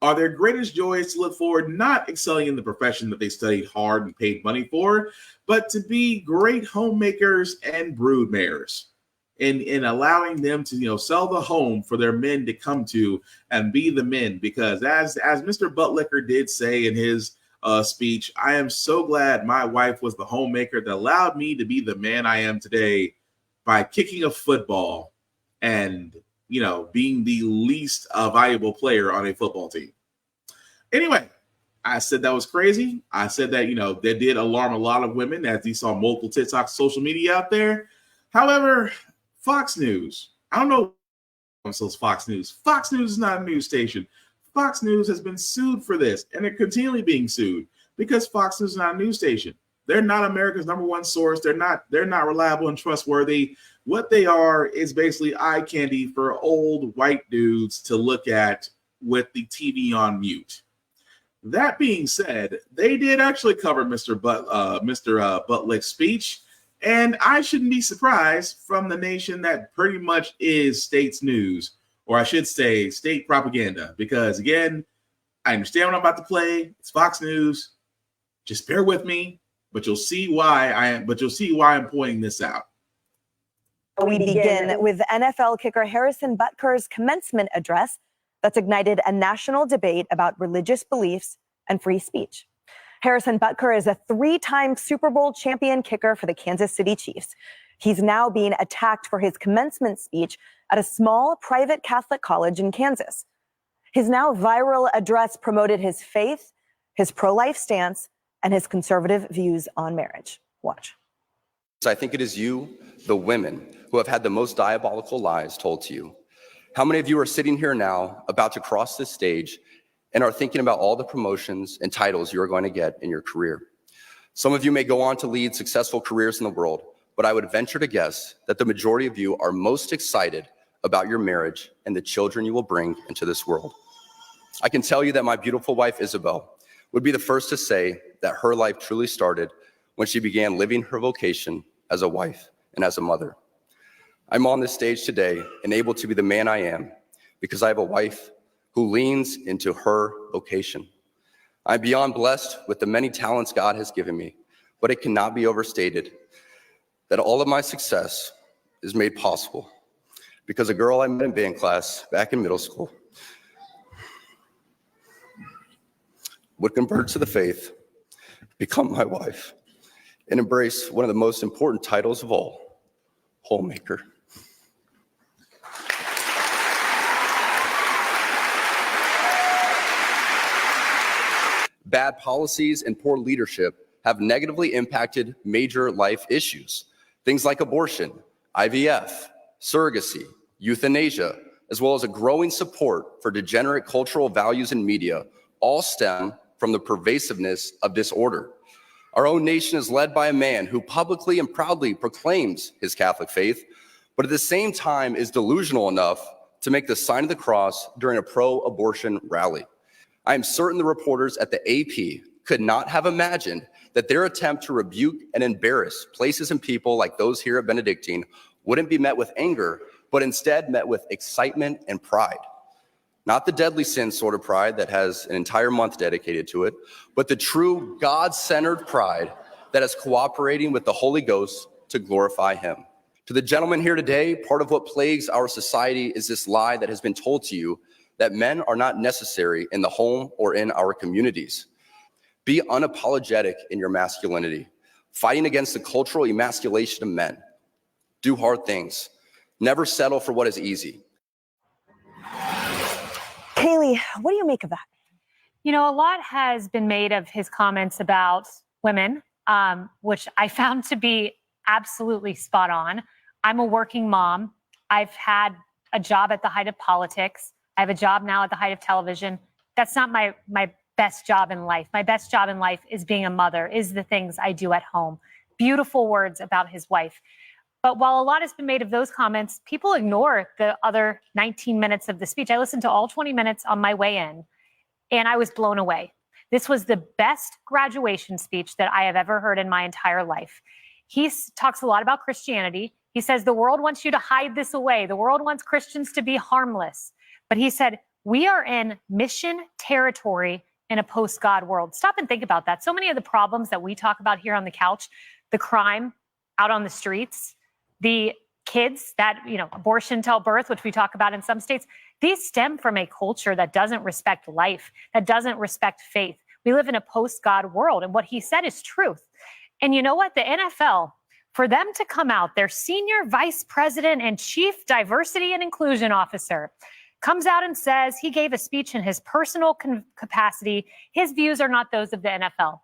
are their greatest joys to look forward, not excelling in the profession that they studied hard and paid money for, but to be great homemakers and brood mares. In allowing them to sell the home for their men to come to and be the men, because as Mr. Buttlicker did say in his speech, I am so glad my wife was the homemaker that allowed me to be the man I am today by kicking a football and being the least valuable player on a football team. Anyway, I said that was crazy. I said that that did alarm a lot of women as he saw multiple TikTok social media out there. However, Fox News, I don't know what's Fox News. Fox News is not a news station. Fox News has been sued for this, and they're continually being sued because Fox News is not a news station. They're not America's number one source. They're not reliable and trustworthy. What they are is basically eye candy for old white dudes to look at with the TV on mute. That being said, they did actually cover Mr. Buttlick's speech. And I shouldn't be surprised from the nation that pretty much is state's news, or I should say state propaganda, because again, I understand what I'm about to play. It's Fox News. Just bear with me, but you'll see why I'm pointing this out. We begin with NFL kicker Harrison Butker's commencement address that's ignited a national debate about religious beliefs and free speech. Harrison Butker is a 3-time Super Bowl champion kicker for the Kansas City Chiefs. He's now being attacked for his commencement speech at a small private Catholic college in Kansas. His now viral address promoted his faith, his pro-life stance, and his conservative views on marriage. Watch. I think it is you, the women, who have had the most diabolical lies told to you. How many of you are sitting here now about to cross this stage and are thinking about all the promotions and titles you are going to get in your career? Some of you may go on to lead successful careers in the world, but I would venture to guess that the majority of you are most excited about your marriage and the children you will bring into this world. I can tell you that my beautiful wife, Isabel, would be the first to say that her life truly started when she began living her vocation as a wife and as a mother. I'm on this stage today and able to be the man I am because I have a wife who leans into her vocation. I'm beyond blessed with the many talents God has given me, but it cannot be overstated that all of my success is made possible because a girl I met in band class back in middle school would convert to the faith, become my wife, and embrace one of the most important titles of all, homemaker. Bad policies and poor leadership have negatively impacted major life issues. Things like abortion, IVF, surrogacy, euthanasia, as well as a growing support for degenerate cultural values in media, all stem from the pervasiveness of disorder. Our own nation is led by a man who publicly and proudly proclaims his Catholic faith, but at the same time is delusional enough to make the sign of the cross during a pro-abortion rally. I am certain the reporters at the AP could not have imagined that their attempt to rebuke and embarrass places and people like those here at Benedictine wouldn't be met with anger, but instead met with excitement and pride. Not the deadly sin sort of pride that has an entire month dedicated to it, but the true God-centered pride that is cooperating with the Holy Ghost to glorify him. To the gentleman here today, part of what plagues our society is this lie that has been told to you that men are not necessary in the home or in our communities. Be unapologetic in your masculinity, fighting against the cultural emasculation of men. Do hard things. Never settle for what is easy. Kaylee, what do you make of that? You know, a lot has been made of his comments about women, which I found to be absolutely spot on. I'm a working mom. I've had a job at the height of politics. I have a job now at the height of television. That's not my best job in life. My best job in life is being a mother, is the things I do at home. Beautiful words about his wife. But while a lot has been made of those comments, people ignore the other 19 minutes of the speech. I listened to all 20 minutes on my way in, and I was blown away. This was the best graduation speech that I have ever heard in my entire life. He talks a lot about Christianity. He says the world wants you to hide this away. The world wants Christians to be harmless. But he said, we are in mission territory in a post-God world. Stop and think about that. So many of the problems that we talk about here on the couch, the crime out on the streets, the kids that, abortion till birth, which we talk about in some states, these stem from a culture that doesn't respect life, that doesn't respect faith. We live in a post-God world, and what he said is truth. And you know what? The NFL, for them to come out, their senior vice president and chief diversity and inclusion officer comes out and says he gave a speech in his personal capacity. His views are not those of the NFL.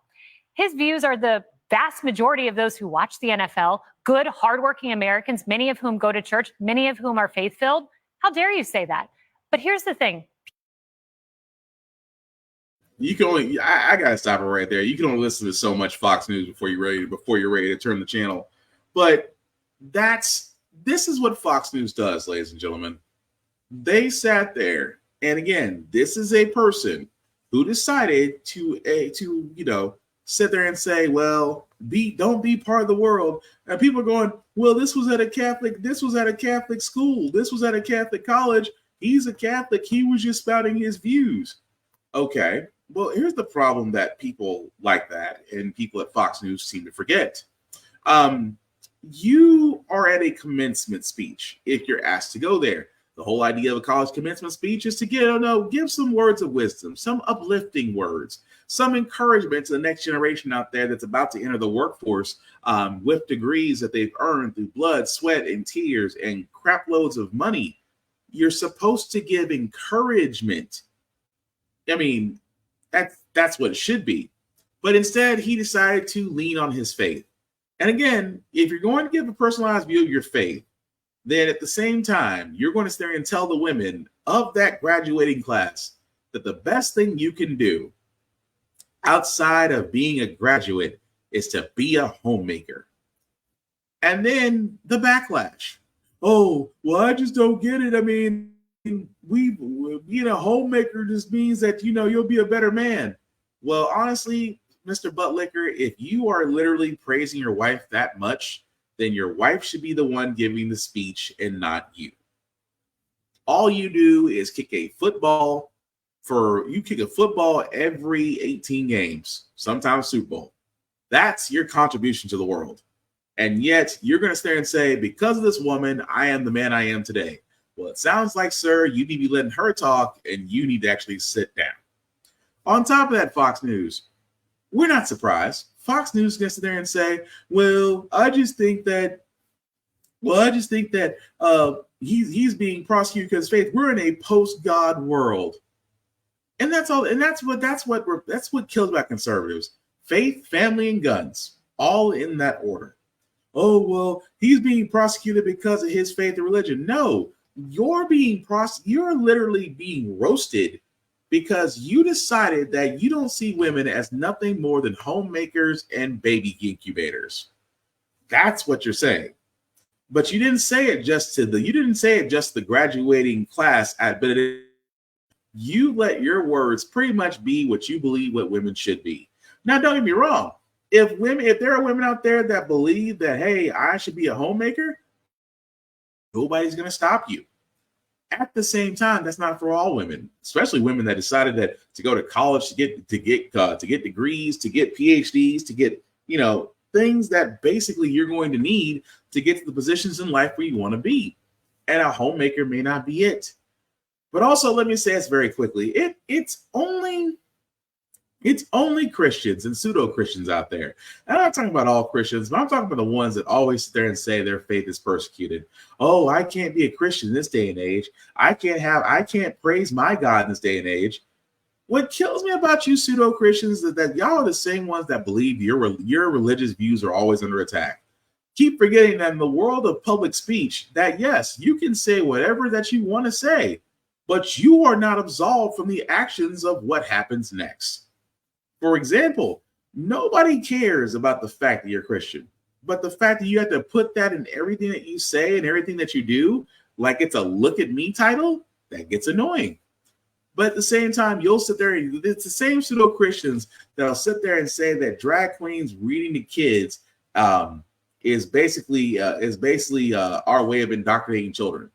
His views are the vast majority of those who watch the NFL, good, hardworking Americans, many of whom go to church, many of whom are faith-filled. How dare you say that? But here's the thing. You can only, I gotta stop it right there. You can only listen to so much Fox News before you're ready to turn the channel. But this is what Fox News does, ladies and gentlemen. They sat there, and again, this is a person who decided to sit there and say, well, don't be part of the world. And people are going, well, this was at a Catholic school, this was at a Catholic college. He's a Catholic, he was just spouting his views. Okay, well, here's the problem that people like that and people at Fox News seem to forget. You are at a commencement speech if you're asked to go there. The whole idea of a college commencement speech is to give some words of wisdom, some uplifting words, some encouragement to the next generation out there that's about to enter the workforce with degrees that they've earned through blood, sweat, and tears and crap loads of money. You're supposed to give encouragement. I mean, that's what it should be. But instead, he decided to lean on his faith. And again, if you're going to give a personalized view of your faith, then at the same time, you're going to sit there and tell the women of that graduating class that the best thing you can do outside of being a graduate is to be a homemaker. And then the backlash. Oh, well, I just don't get it. I mean, being a homemaker just means that, you'll be a better man. Well, honestly, Mr. Buttlicker, if you are literally praising your wife that much, then your wife should be the one giving the speech and not you. All you do is kick a football every 18 games, sometimes Super Bowl. That's your contribution to the world. And yet you're going to stand and say, because of this woman, I am the man I am today. Well, it sounds like, sir, you need to be letting her talk and you need to actually sit down. On top of that, Fox News, we're not surprised. Fox News is going to sit there and say, well, I just think that he's being prosecuted because of faith. We're in a post-God world. And that's all. And that's what kills about conservatives. Faith, family, and guns, all in that order. Oh, well, he's being prosecuted because of his faith and religion. No, you're literally being roasted because you decided that you don't see women as nothing more than homemakers and baby incubators. That's what you're saying. But you didn't say it just to the graduating class at Benedict. You let your words pretty much be what you believe what women should be. Now, don't get me wrong. If there are women out there that believe that, hey, I should be a homemaker, nobody's going to stop you. At the same time, that's not for all women, especially women that decided that to go to college to get degrees, to get PhDs, to get things that basically you're going to need to get to the positions in life where you want to be. And a homemaker may not be it. But also, let me say this very quickly: it's only Christians and pseudo-Christians out there. And I'm not talking about all Christians, but I'm talking about the ones that always sit there and say their faith is persecuted. Oh, I can't be a Christian in this day and age. I can't praise my God in this day and age. What kills me about you pseudo-Christians is that y'all are the same ones that believe your religious views are always under attack. keep forgetting that in the world of public speech, that yes, you can say whatever that you want to say, but you are not absolved from the actions of what happens next. For example, nobody cares about the fact that you're Christian, but the fact that you have to put that in everything that you say and everything that you do, like it's a look at me title, that gets annoying. But at the same time, you'll sit there and it's the same pseudo Christians that'll sit there and say that drag queens reading to kids is basically our way of indoctrinating children.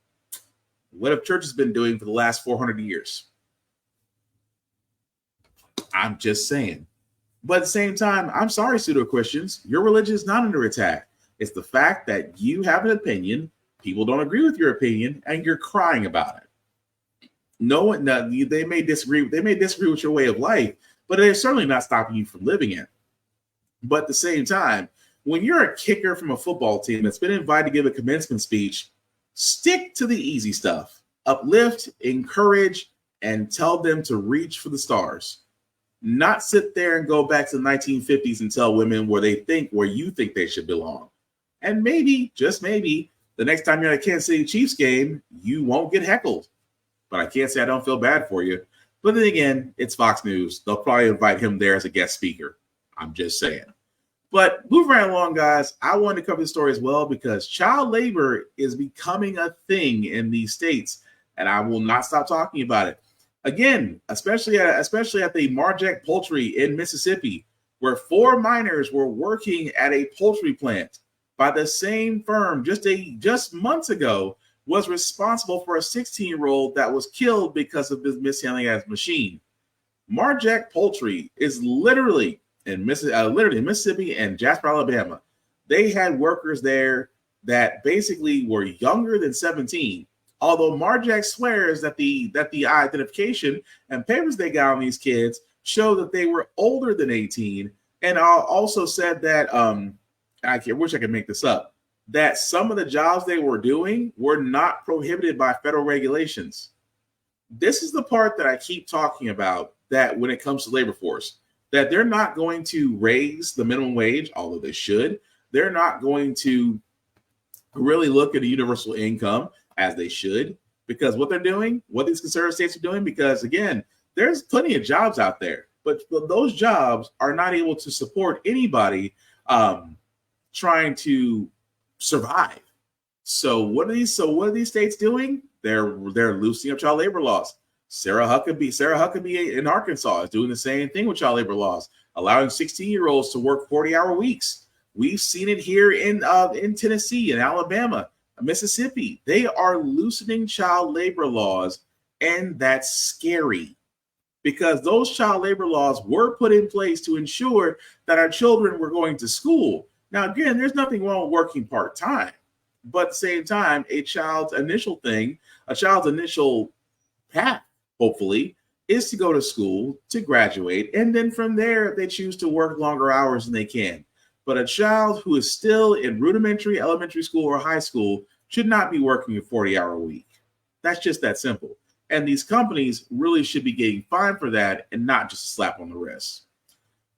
What have churches been doing for the last 400 years? I'm just saying. But at the same time, I'm sorry, pseudo Christians, your religion is not under attack. It's the fact that you have an opinion, people don't agree with your opinion, and you're crying about it. No, they may disagree with your way of life, but they're certainly not stopping you from living it. But at the same time, when you're a kicker from a football team that's been invited to give a commencement speech, stick to the easy stuff. Uplift, encourage, and tell them to reach for the stars. Not sit there and go back to the 1950s and tell women where you think they should belong. And maybe, just maybe, the next time you're at a Kansas City Chiefs game, you won't get heckled. But I can't say I don't feel bad for you. But then again, it's Fox News. They'll probably invite him there as a guest speaker. I'm just saying. But moving right along, guys, I wanted to cover this story as well because child labor is becoming a thing in these states, and I will not stop talking about it. Again, especially at the Marjack Poultry in Mississippi, where 4 minors were working at a poultry plant by the same firm just months ago, was responsible for a 16-year-old that was killed because of his mishandling of his machine. Marjack Poultry is literally in Mississippi and Jasper, Alabama. They had workers there that basically were younger than 17. Although Marjack swears that the identification and papers they got on these kids show that they were older than 18, and also said that I wish I could make this up, that some of the jobs they were doing were not prohibited by federal regulations. This is the part that I keep talking about, that when it comes to labor force, that they're not going to raise the minimum wage, although they should. They're not going to really look at a universal income as they should, because what they're doing, what these conservative states are doing, because again, there's plenty of jobs out there, but those jobs are not able to support anybody trying to survive. So what are these states doing? They're loosening up child labor laws. Sarah Huckabee in Arkansas is doing the same thing with child labor laws, allowing 16-year-olds to work 40-hour weeks. We've seen it here in Tennessee, in Alabama, Mississippi. They are loosening child labor laws, and that's scary because those child labor laws were put in place to ensure that our children were going to school. Now, again, there's nothing wrong with working part-time, but at the same time, a child's initial path, hopefully, is to go to school, to graduate, and then from there, they choose to work longer hours than they can. But a child who is still in rudimentary, elementary school, or high school should not be working a 40-hour week. That's just that simple. And these companies really should be getting fined for that and not just a slap on the wrist.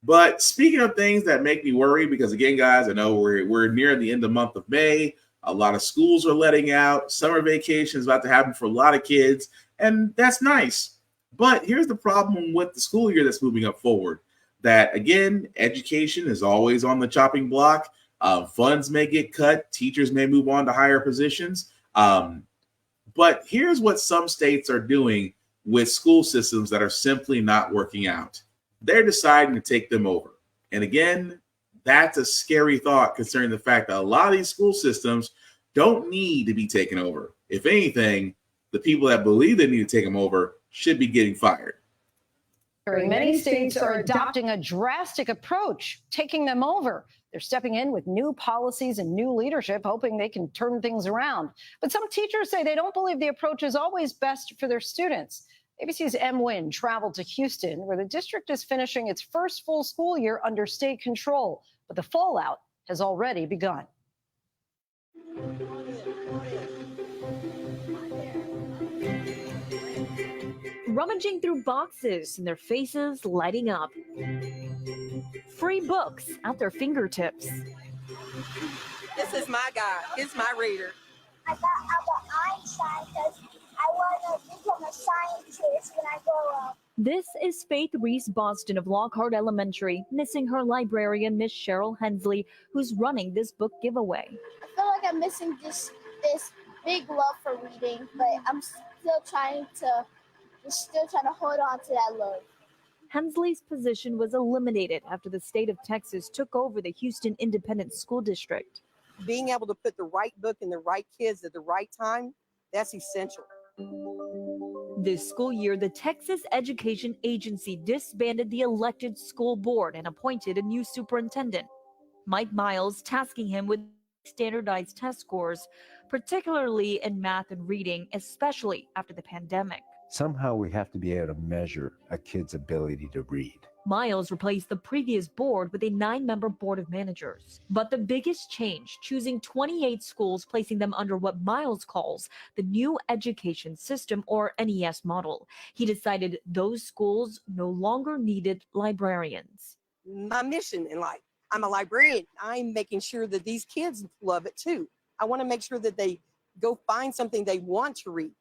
But speaking of things that make me worry, because again, guys, I know we're near the end of the month of May. A lot of schools are letting out. Summer vacation is about to happen for a lot of kids, and that's nice. But here's the problem with the school year that's moving up forward. That, again, education is always on the chopping block. Funds may get cut. Teachers may move on to higher positions. But here's what some states are doing with school systems that are simply not working out. They're deciding to take them over. And again, that's a scary thought concerning the fact that a lot of these school systems don't need to be taken over. If anything, the people that believe they need to take them over should be getting fired. Many states are adopting a drastic approach, taking them over. They're stepping in with new policies and new leadership, hoping they can turn things around. But some teachers say they don't believe the approach is always best for their students. ABC's M. Wynn traveled to Houston, where the district is finishing its first full school year under state control. But the fallout has already begun. Rummaging through boxes and their faces lighting up. Free books at their fingertips. This is my guy. He's my reader. I got Albert Einstein because I want to become a scientist when I grow up. This is Faith Reese Boston of Lockhart Elementary, missing her librarian, Miss Cheryl Hensley, who's running this book giveaway. I feel like I'm missing this big love for reading, but I'm still trying to hold on to that love. Hensley's position was eliminated after the state of Texas took over the Houston Independent School District. Being able to put the right book in the right kids at the right time, that's essential. This school year, the Texas Education Agency disbanded the elected school board and appointed a new superintendent, Mike Miles, tasking him with standardized test scores, particularly in math and reading, especially after the pandemic. Somehow we have to be able to measure a kid's ability to read. Miles replaced the previous board with a 9-member board of managers. But the biggest change, choosing 28 schools, placing them under what Miles calls the new education system, or NES model. He decided those schools no longer needed librarians. My mission in life, I'm a librarian. I'm making sure that these kids love it too. I want to make sure that they go find something they want to read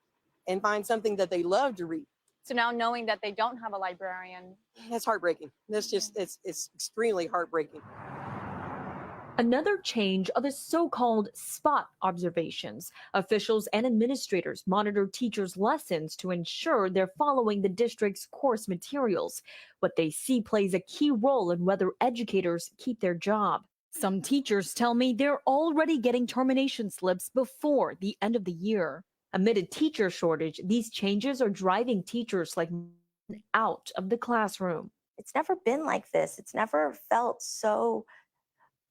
and find something that they love to read. So now knowing that they don't have a librarian. That's heartbreaking. That's just, it's extremely heartbreaking. Another change are the so-called spot observations. Officials and administrators monitor teachers' lessons to ensure they're following the district's course materials. What they see plays a key role in whether educators keep their job. Some teachers tell me they're already getting termination slips before the end of the year. Amid a teacher shortage, these changes are driving teachers like out of the classroom. It's never been like this. It's never felt so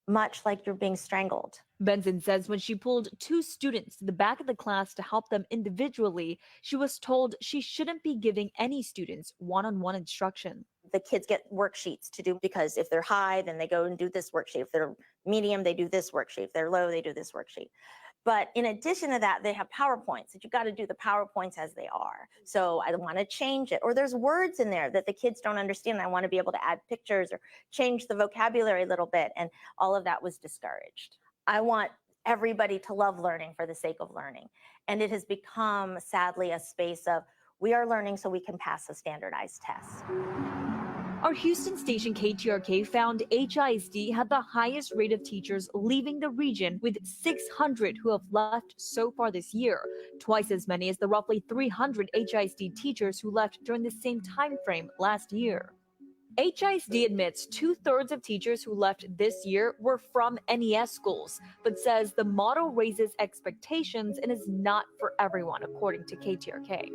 much like you're being strangled. Benson says when she pulled 2 students to the back of the class to help them individually, she was told she shouldn't be giving any students one-on-one instruction. The kids get worksheets to do because if they're high, then they go and do this worksheet. If they're medium, they do this worksheet. If they're low, they do this worksheet. But in addition to that, they have PowerPoints that you've got to do the PowerPoints as they are. So I want to change it. Or there's words in there that the kids don't understand. I want to be able to add pictures or change the vocabulary a little bit. And all of that was discouraged. I want everybody to love learning for the sake of learning. And it has become, sadly, a space of we are learning so we can pass a standardized test. Our Houston station KTRK found HISD had the highest rate of teachers leaving the region, with 600 who have left so far this year, twice as many as the roughly 300 HISD teachers who left during the same time frame last year. HISD admits 2/3 of teachers who left this year were from NES schools, but says the model raises expectations and is not for everyone, according to KTRK.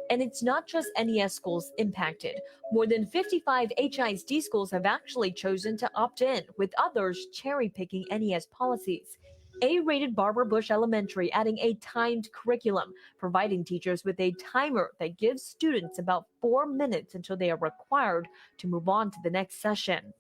And it's not just NES schools impacted. More than 55 HISD schools have actually chosen to opt in, with others cherry-picking NES policies. A-rated Barbara Bush Elementary adding a timed curriculum, providing teachers with a timer that gives students about 4 minutes until they are required to move on to the next session.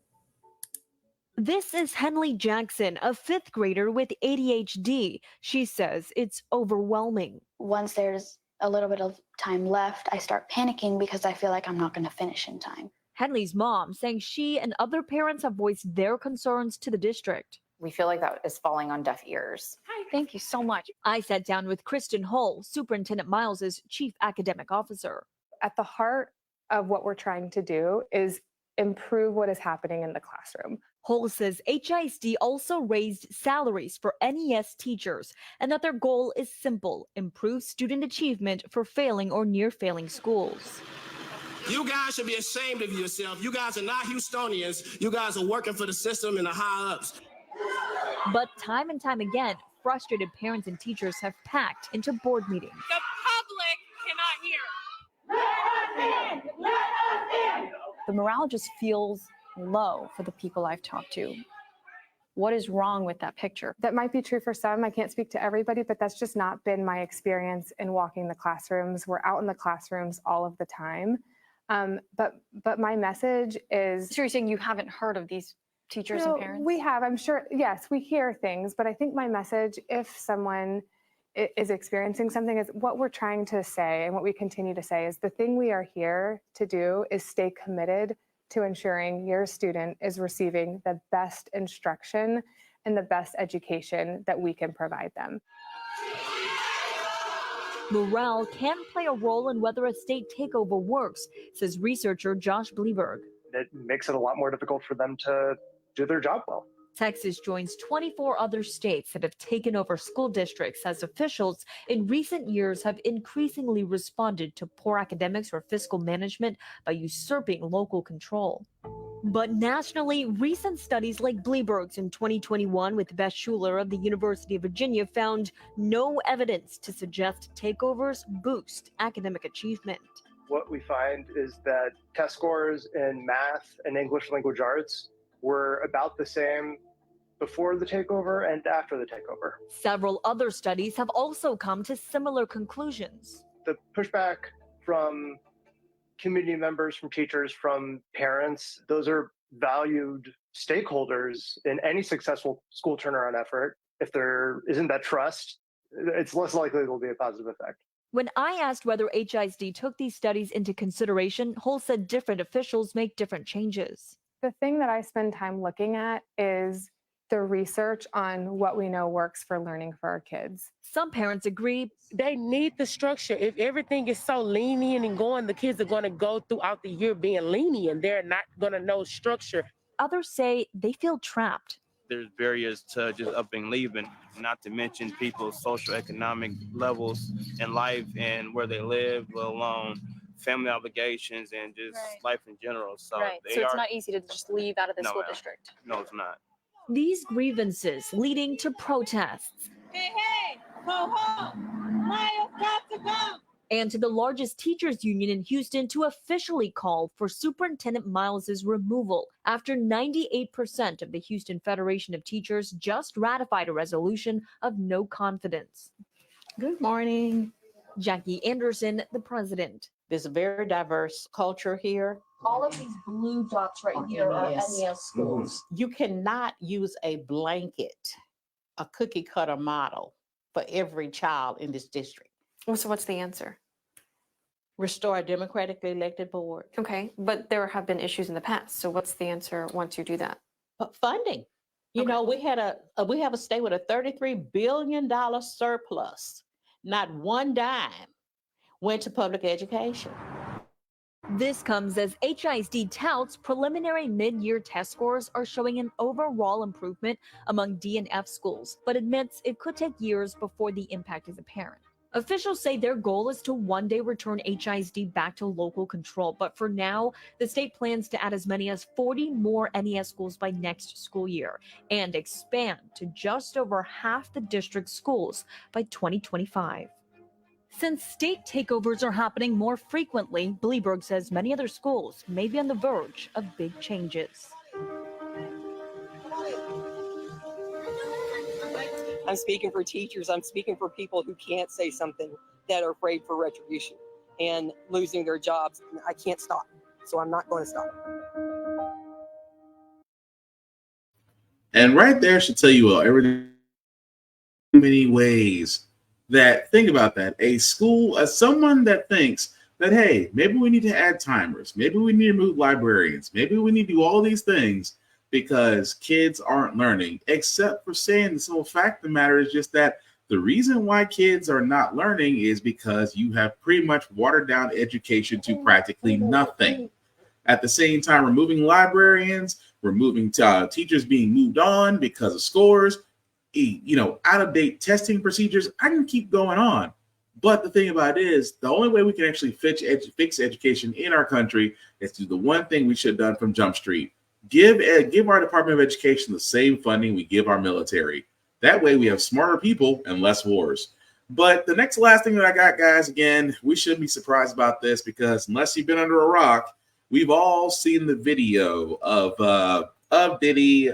This is Henley Jackson, a 5th grader with ADHD. She says it's overwhelming. Once there's a little bit of time left, I start panicking because I feel like I'm not going to finish in time. Henley's mom saying she and other parents have voiced their concerns to the district. We feel like that is falling on deaf ears. Hi, thank you so much. I sat down with Kristen Hull, Superintendent Miles's chief academic officer. At the heart of what we're trying to do is improve what is happening in the classroom. Hull says HISD also raised salaries for NES teachers and that their goal is simple: improve student achievement for failing or near failing schools. You guys should be ashamed of yourself. You guys are not Houstonians. You guys are working for the system and the high-ups. But time and time again, frustrated parents and teachers have packed into board meetings. The public cannot hear. The morale just feels low for the people I've talked to. What is wrong with that picture? That might be true for some. I can't speak to everybody, but that's just not been my experience in walking the classrooms. We're out in the classrooms all of the time. But my message is... So you're saying you haven't heard of these teachers and parents? We have, I'm sure. Yes, we hear things, but I think my message, if someone is experiencing something, is what we're trying to say and what we continue to say is the thing we are here to do is stay committed to ensuring your student is receiving the best instruction and the best education that we can provide them. Morale can play a role in whether a state takeover works, says researcher Josh Bleberg. It makes it a lot more difficult for them to do their job well. Texas joins 24 other states that have taken over school districts as officials in recent years have increasingly responded to poor academics or fiscal management by usurping local control. But nationally, recent studies like Bleberg's in 2021 with Beth Schuler of the University of Virginia found no evidence to suggest takeovers boost academic achievement. What we find is that test scores in math and English language arts were about the same before the takeover and after the takeover. Several other studies have also come to similar conclusions. The pushback from community members, from teachers, from parents, those are valued stakeholders in any successful school turnaround effort. If there isn't that trust, it's less likely there will be a positive effect. When I asked whether HISD took these studies into consideration, Hull said different officials make different changes. The thing that I spend time looking at is the research on what we know works for learning for our kids. Some parents agree they need the structure. If everything is so lenient and going, the kids are going to go throughout the year being lenient. They're not going to know structure. Others say they feel trapped. There's barriers to just up and leaving, not to mention people's socioeconomic levels in life and where they live, let alone family obligations and just life in general. So, so it's not easy to just leave out of the school district. No, it's not. These grievances leading to protests. Hey, ho, ho, Miles got to go. And to the largest teachers union in Houston to officially call for Superintendent Miles's removal after 98% of the Houston Federation of Teachers just ratified a resolution of no confidence. Good morning. Jackie Anderson, the president. There's a very diverse culture here. All of these blue dots right here are NES schools. You cannot use a blanket, a cookie cutter model for every child in this district. So what's the answer? Restore a democratically elected board. Okay, but there have been issues in the past. So what's the answer once you do that? But funding. You know, we have a state with a $33 billion surplus. Not one dime went to public education. This comes as HISD touts preliminary mid-year test scores are showing an overall improvement among D and F schools, but admits it could take years before the impact is apparent. Officials say their goal is to one day return HISD back to local control, but for now, the state plans to add as many as 40 more NES schools by next school year and expand to just over half the district's schools by 2025. Since state takeovers are happening more frequently, Bleberg says many other schools may be on the verge of big changes. I'm speaking for teachers. I'm speaking for people who can't say something, that are afraid for retribution and losing their jobs. I can't stop, so I'm not going to stop. And right there should tell you everything. Many ways that, think about that, a school, as someone that thinks that, hey, maybe we need to add timers, maybe we need to move librarians, maybe we need to do all these things because kids aren't learning, except for saying the simple fact of the matter is just that the reason why kids are not learning is because you have pretty much watered down education to practically nothing. At the same time, removing librarians, removing teachers being moved on because of scores, out-of-date testing procedures. I can keep going on. But the thing about it is, the only way we can actually fix education in our country is to do the one thing we should have done from Jump Street. Give our Department of Education the same funding we give our military. That way we have smarter people and less wars. But the last thing that I got, guys, again, we shouldn't be surprised about this because unless you've been under a rock, we've all seen the video of Diddy,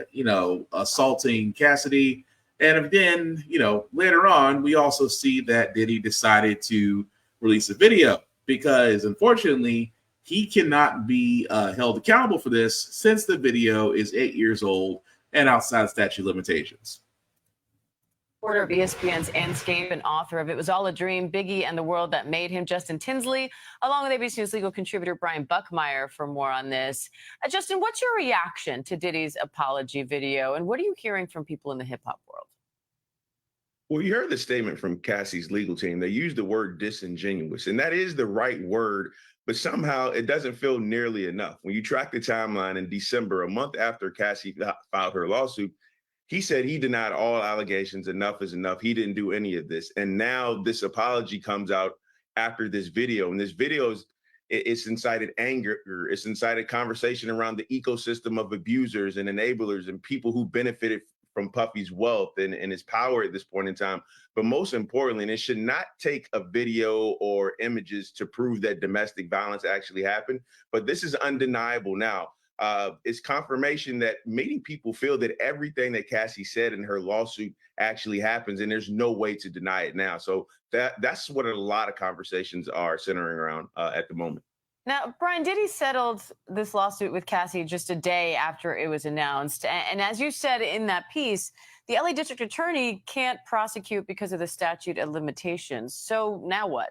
assaulting Cassidy. And then, later on, we also see that Diddy decided to release a video because, unfortunately, he cannot be held accountable for this since the video is 8 years old and outside statute of limitations. Reporter of ESPN's Anscape and author of It Was All a Dream, Biggie and the World That Made Him, Justin Tinsley, along with ABC News legal contributor Brian Buckmeyer for more on this. Justin, what's your reaction to Diddy's apology video, and what are you hearing from people in the hip-hop world? Well, you heard the statement from Cassie's legal team. They used the word disingenuous, and that is the right word, but somehow it doesn't feel nearly enough. When you track the timeline in December, a month after Cassie filed her lawsuit, he said he denied all allegations. Enough is enough. He didn't do any of this. And now this apology comes out after this video. And this video it's incited anger. It's incited conversation around the ecosystem of abusers and enablers and people who benefited from Puffy's wealth and his power at this point in time. But most importantly, and it should not take a video or images to prove that domestic violence actually happened. But this is undeniable now. It's confirmation that many people feel that everything that Cassie said in her lawsuit actually happens, and there's no way to deny it now. So that's what a lot of conversations are centering around at the moment. Now, Brian, Diddy settled this lawsuit with Cassie just a day after it was announced. And as you said in that piece, the LA District Attorney can't prosecute because of the statute of limitations. So now what?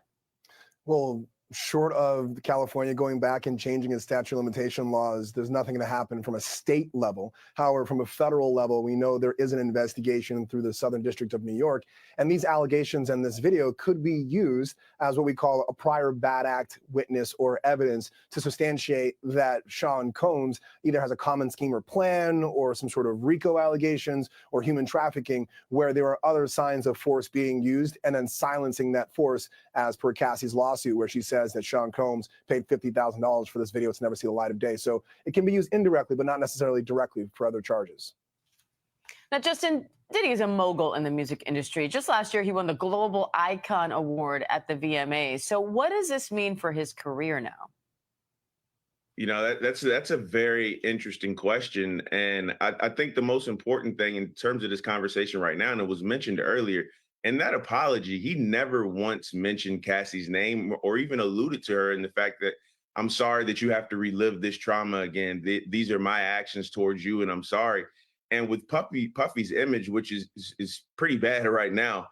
Well, short of California going back and changing its statute of limitation laws, there's nothing going to happen from a state level. However, from a federal level, we know there is an investigation through the Southern District of New York, and these allegations and this video could be used as what we call a prior bad act witness or evidence to substantiate that Sean Combs either has a common scheme or plan or some sort of RICO allegations or human trafficking where there are other signs of force being used and then silencing that force as per Cassie's lawsuit where she says that Sean Combs paid $50,000 for this video to never see the light of day. So it can be used indirectly, but not necessarily directly for other charges. Now, Justin, Diddy is a mogul in the music industry. Just last year, he won the Global Icon Award at the VMAs. So what does this mean for his career now? You know, that's a very interesting question. And I think the most important thing in terms of this conversation right now, and it was mentioned earlier, in that apology, he never once mentioned Cassie's name or even alluded to her in the fact that I'm sorry that you have to relive this trauma again. These are my actions towards you, and I'm sorry. And with Puffy's image, which is pretty bad right now,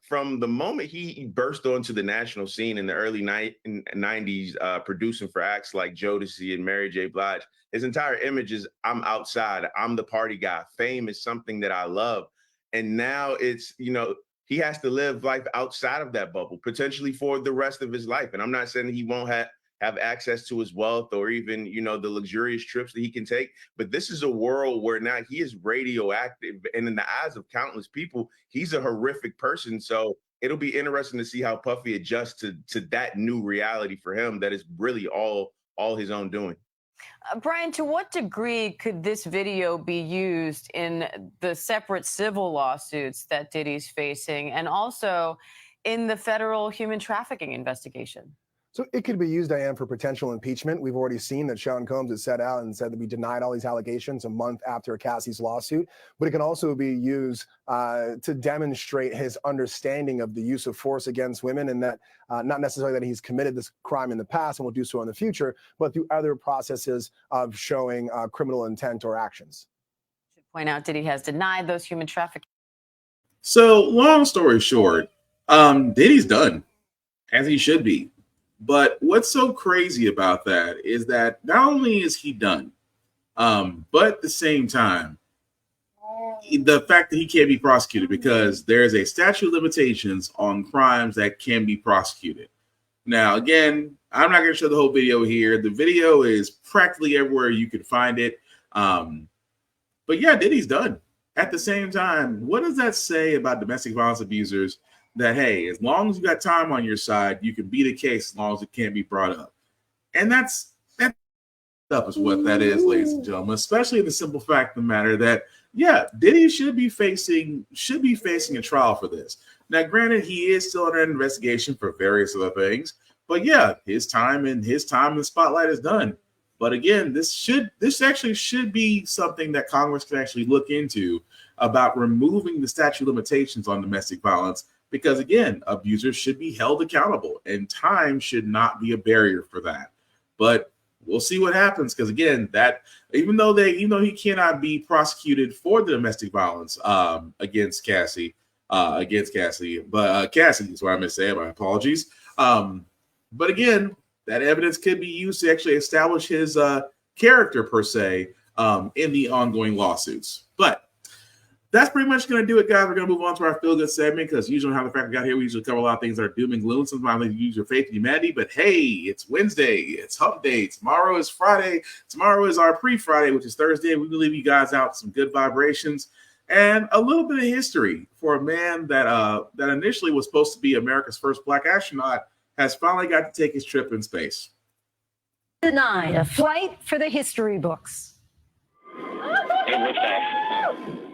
from the moment he burst onto the national scene in the early 90s, producing for acts like Jodeci and Mary J. Blige, his entire image is I'm outside, I'm the party guy. Fame is something that I love. And now it's, you know, he has to live life outside of that bubble, potentially for the rest of his life. And I'm not saying he won't have access to his wealth or even, you know, the luxurious trips that he can take. But this is a world where now he is radioactive. And in the eyes of countless people, he's a horrific person. So it'll be interesting to see how Puffy adjusts to that new reality for him that is really all his own doing. Brian, to what degree could this video be used in the separate civil lawsuits that Diddy's facing and also in the federal human trafficking investigation? So it could be used, Diane, for potential impeachment. We've already seen that Sean Combs has set out and said that we denied all these allegations a month after Cassie's lawsuit. But it can also be used to demonstrate his understanding of the use of force against women, and that not necessarily that he's committed this crime in the past and will do so in the future, but through other processes of showing criminal intent or actions. I should point out Diddy has denied those human trafficking. So long story short, Diddy's done, as he should be. But what's so crazy about that is that not only is he done, but at the same time, the fact that he can't be prosecuted because there's a statute of limitations on crimes that can be prosecuted. Now, again, I'm not going to show the whole video here. The video is practically everywhere you can find it. But yeah, Diddy's done. At the same time, what does that say about domestic violence abusers? That, hey, as long as you got time on your side, you can beat a case as long as it can't be brought up. And that's is what that is, ladies and gentlemen, especially the simple fact of the matter that, yeah, Diddy should be facing a trial for this. Now, granted, he is still under investigation for various other things, but yeah, his time in the spotlight is done. But again, this actually should be something that Congress can actually look into about removing the statute of limitations on domestic violence. Because again, abusers should be held accountable and time should not be a barrier for that. But we'll see what happens. Because again, that even though he cannot be prosecuted for the domestic violence against Cassie, against Cassidy. But Cassidy is what I meant to say. My apologies. But again, that evidence could be used to actually establish his character per se in the ongoing lawsuits. But that's pretty much going to do it, guys. We're going to move on to our feel-good segment because usually how the fact we got here, we usually cover a lot of things that are doom and gloom. Sometimes we use your faith in humanity, but hey, it's Wednesday. It's hump day. Tomorrow is Friday. Tomorrow is our pre-Friday, which is Thursday. We will leave you guys out some good vibrations and a little bit of history for a man that that initially was supposed to be America's first black astronaut has finally got to take his trip in space. Denied a flight for the history books.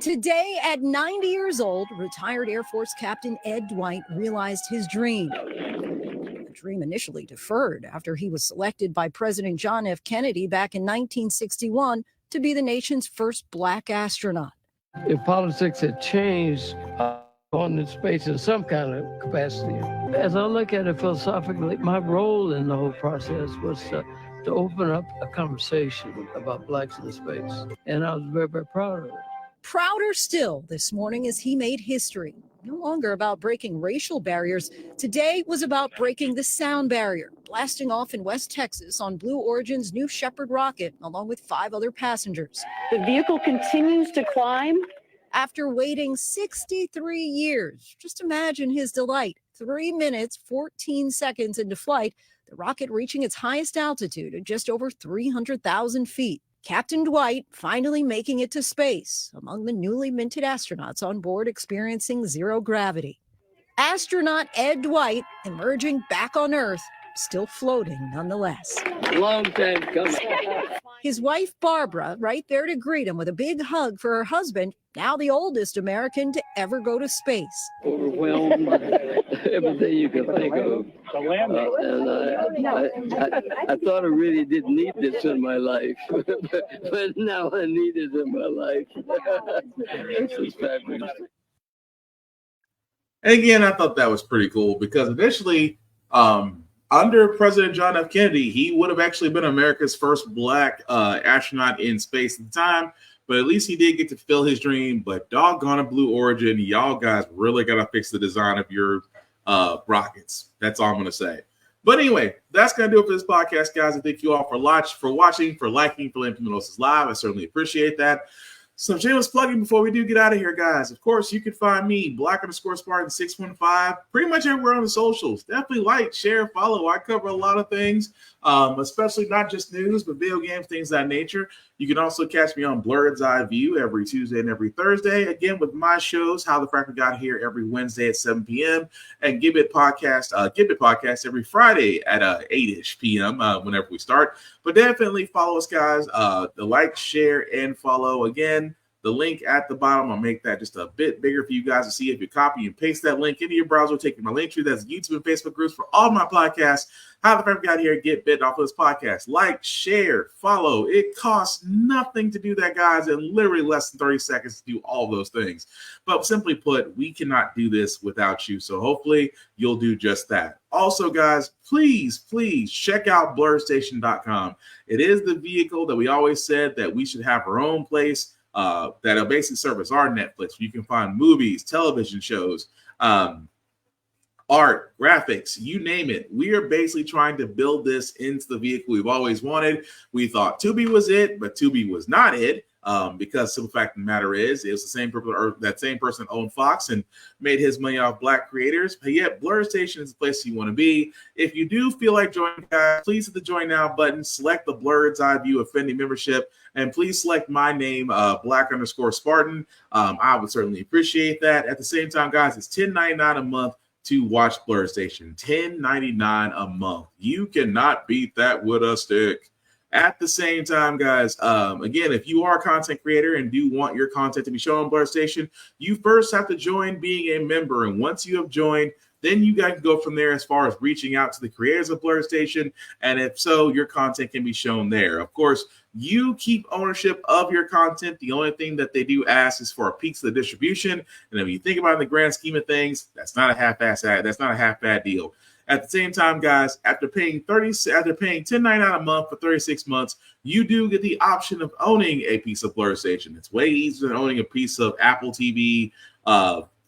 Today, at 90 years old, retired Air Force Captain Ed Dwight realized his dream. The dream initially deferred after he was selected by President John F. Kennedy back in 1961 to be the nation's first black astronaut. If politics had changed, gone into space in some kind of capacity. As I look at it philosophically, my role in the whole process was to open up a conversation about blacks in space. And I was very, very proud of it. Prouder still this morning as he made history. No longer about breaking racial barriers. Today was about breaking the sound barrier, blasting off in West Texas on Blue Origin's New Shepard rocket, along with 5 other passengers. The vehicle continues to climb. After waiting 63 years, just imagine his delight. 3 minutes, 14 seconds into flight, the rocket reaching its highest altitude at just over 300,000 feet. Captain Dwight finally making it to space, among the newly minted astronauts on board experiencing zero gravity. Astronaut Ed Dwight emerging back on Earth, still floating nonetheless. Long time coming. His wife, Barbara, right there to greet him with a big hug for her husband, now the oldest American to ever go to space. Overwhelmed, everything you can think of. And I thought I really didn't need this in my life, but now I need it in my life. This is fabulous. And again, I thought that was pretty cool because initially, under President John F. Kennedy, he would have actually been America's first black astronaut in space at the time. But at least he did get to fulfill his dream. But doggone it, Blue Origin, y'all guys really got to fix the design of your rockets. That's all I'm going to say. But anyway, that's going to do it for this podcast, guys. I thank you all for watching, for liking, for letting people know this is live. I certainly appreciate that. Some shameless plugging before we do get out of here, guys. Of course, you can find me, Black_Spartan615, pretty much everywhere on the socials. Definitely like, share, follow. I cover a lot of things, especially not just news, but video games, things of that nature. You can also catch me on Blurred's Eye View every Tuesday and every Thursday. Again, with my shows, How the Frack We Got Here every Wednesday at 7 p.m. and Give It Podcast every Friday at 8-ish p.m. Whenever we start. But definitely follow us, guys. The like, share, and follow. Again, the link at the bottom, I'll make that just a bit bigger for you guys to see. If you copy and paste that link into your browser, taking my link tree, that's YouTube and Facebook groups for all my podcasts. How the Frack We Got Here, get bit off of this podcast. Like, share, follow. It costs nothing to do that, guys, and literally less than 30 seconds to do all those things. But simply put, we cannot do this without you. So hopefully you'll do just that. Also, guys, please check out blurstation.com. It is the vehicle that we always said that we should have our own place. That'll basically serve as our Netflix. You can find movies, television shows, art, graphics, you name it. We are basically trying to build this into the vehicle we've always wanted. We thought Tubi was it, but Tubi was not it. Because simple fact of the matter is, it was the same person, or that same person owned Fox and made his money off black creators. But yet, Blur Station is the place you want to be. If you do feel like joining, guys, please hit the Join Now button, select the Blurred's Eye View Offending membership, and please select my name, Black_Spartan. I would certainly appreciate that. At the same time, guys, it's $10.99 a month to watch Blur Station. $10.99 a month. You cannot beat that with a stick. At the same time, guys, again, if you are a content creator and do want your content to be shown on Blur Station, you first have to join being a member. And once you have joined, then you guys can go from there as far as reaching out to the creators of Blur Station. And if so, your content can be shown there. Of course, you keep ownership of your content. The only thing that they do ask is for a piece of the distribution. And if you think about it in the grand scheme of things, that's not a half bad deal. At the same time, guys, after paying $10.99 a month for 36 months, you do get the option of owning a piece of Blur Station. It's way easier than owning a piece of Apple TV,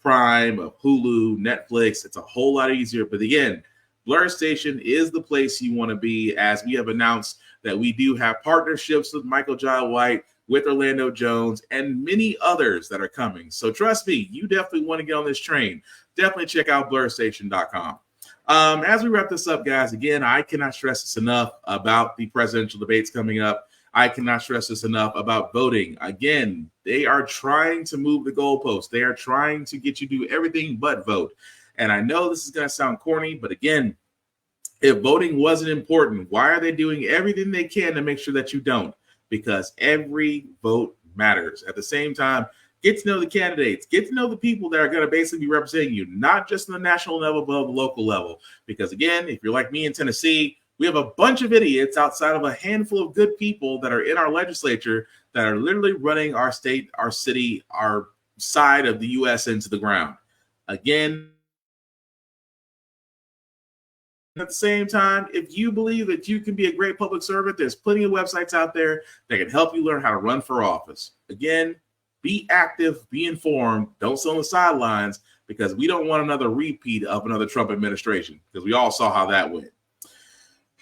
Prime, of Hulu, Netflix. It's a whole lot easier. But again, Blur Station is the place you want to be, as we have announced that we do have partnerships with Michael Jai White, with Orlando Jones, and many others that are coming. So trust me, you definitely want to get on this train. Definitely check out blurstation.com. As we wrap this up, guys, again, I cannot stress this enough about the presidential debates coming up. I cannot stress this enough about voting. Again, they are trying to move the goalposts. They are trying to get you to do everything but vote. And I know this is going to sound corny, but again, if voting wasn't important, why are they doing everything they can to make sure that you don't? Because every vote matters. At the same time, get to know the candidates, get to know the people that are going to basically be representing you, not just on the national level, but on the local level. Because again, if you're like me in Tennessee, we have a bunch of idiots outside of a handful of good people that are in our legislature that are literally running our state, our city, our side of the U.S. into the ground. Again, at the same time, if you believe that you can be a great public servant, there's plenty of websites out there that can help you learn how to run for office. Again, be active, be informed, don't sit on the sidelines, because we don't want another repeat of another Trump administration, because we all saw how that went.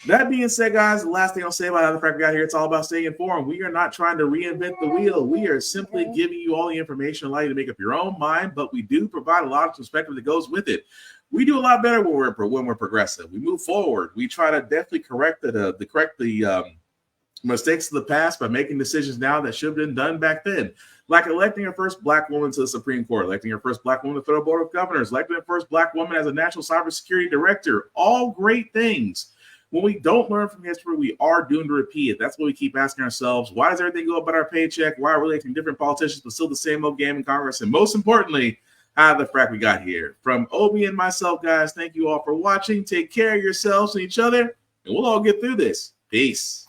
That being said, guys, the last thing I'll say about how the Frack We Got Here, it's all about staying informed. We are not trying to reinvent the wheel. We are simply giving you all the information, allow you to make up your own mind, but we do provide a lot of perspective that goes with it. We do a lot better when we're progressive. We move forward. We try to definitely correct the mistakes of the past by making decisions now that should have been done back then. Like electing our first Black woman to the Supreme Court, electing our first Black woman to the Federal Board of Governors, electing our first Black woman as a National Cybersecurity Director. All great things. When we don't learn from history, we are doomed to repeat it. That's what we keep asking ourselves. Why does everything go about our paycheck? Why are we electing different politicians, but still the same old game in Congress? And most importantly, how the frack we got here. From Obi and myself, guys, thank you all for watching. Take care of yourselves and each other, and we'll all get through this. Peace.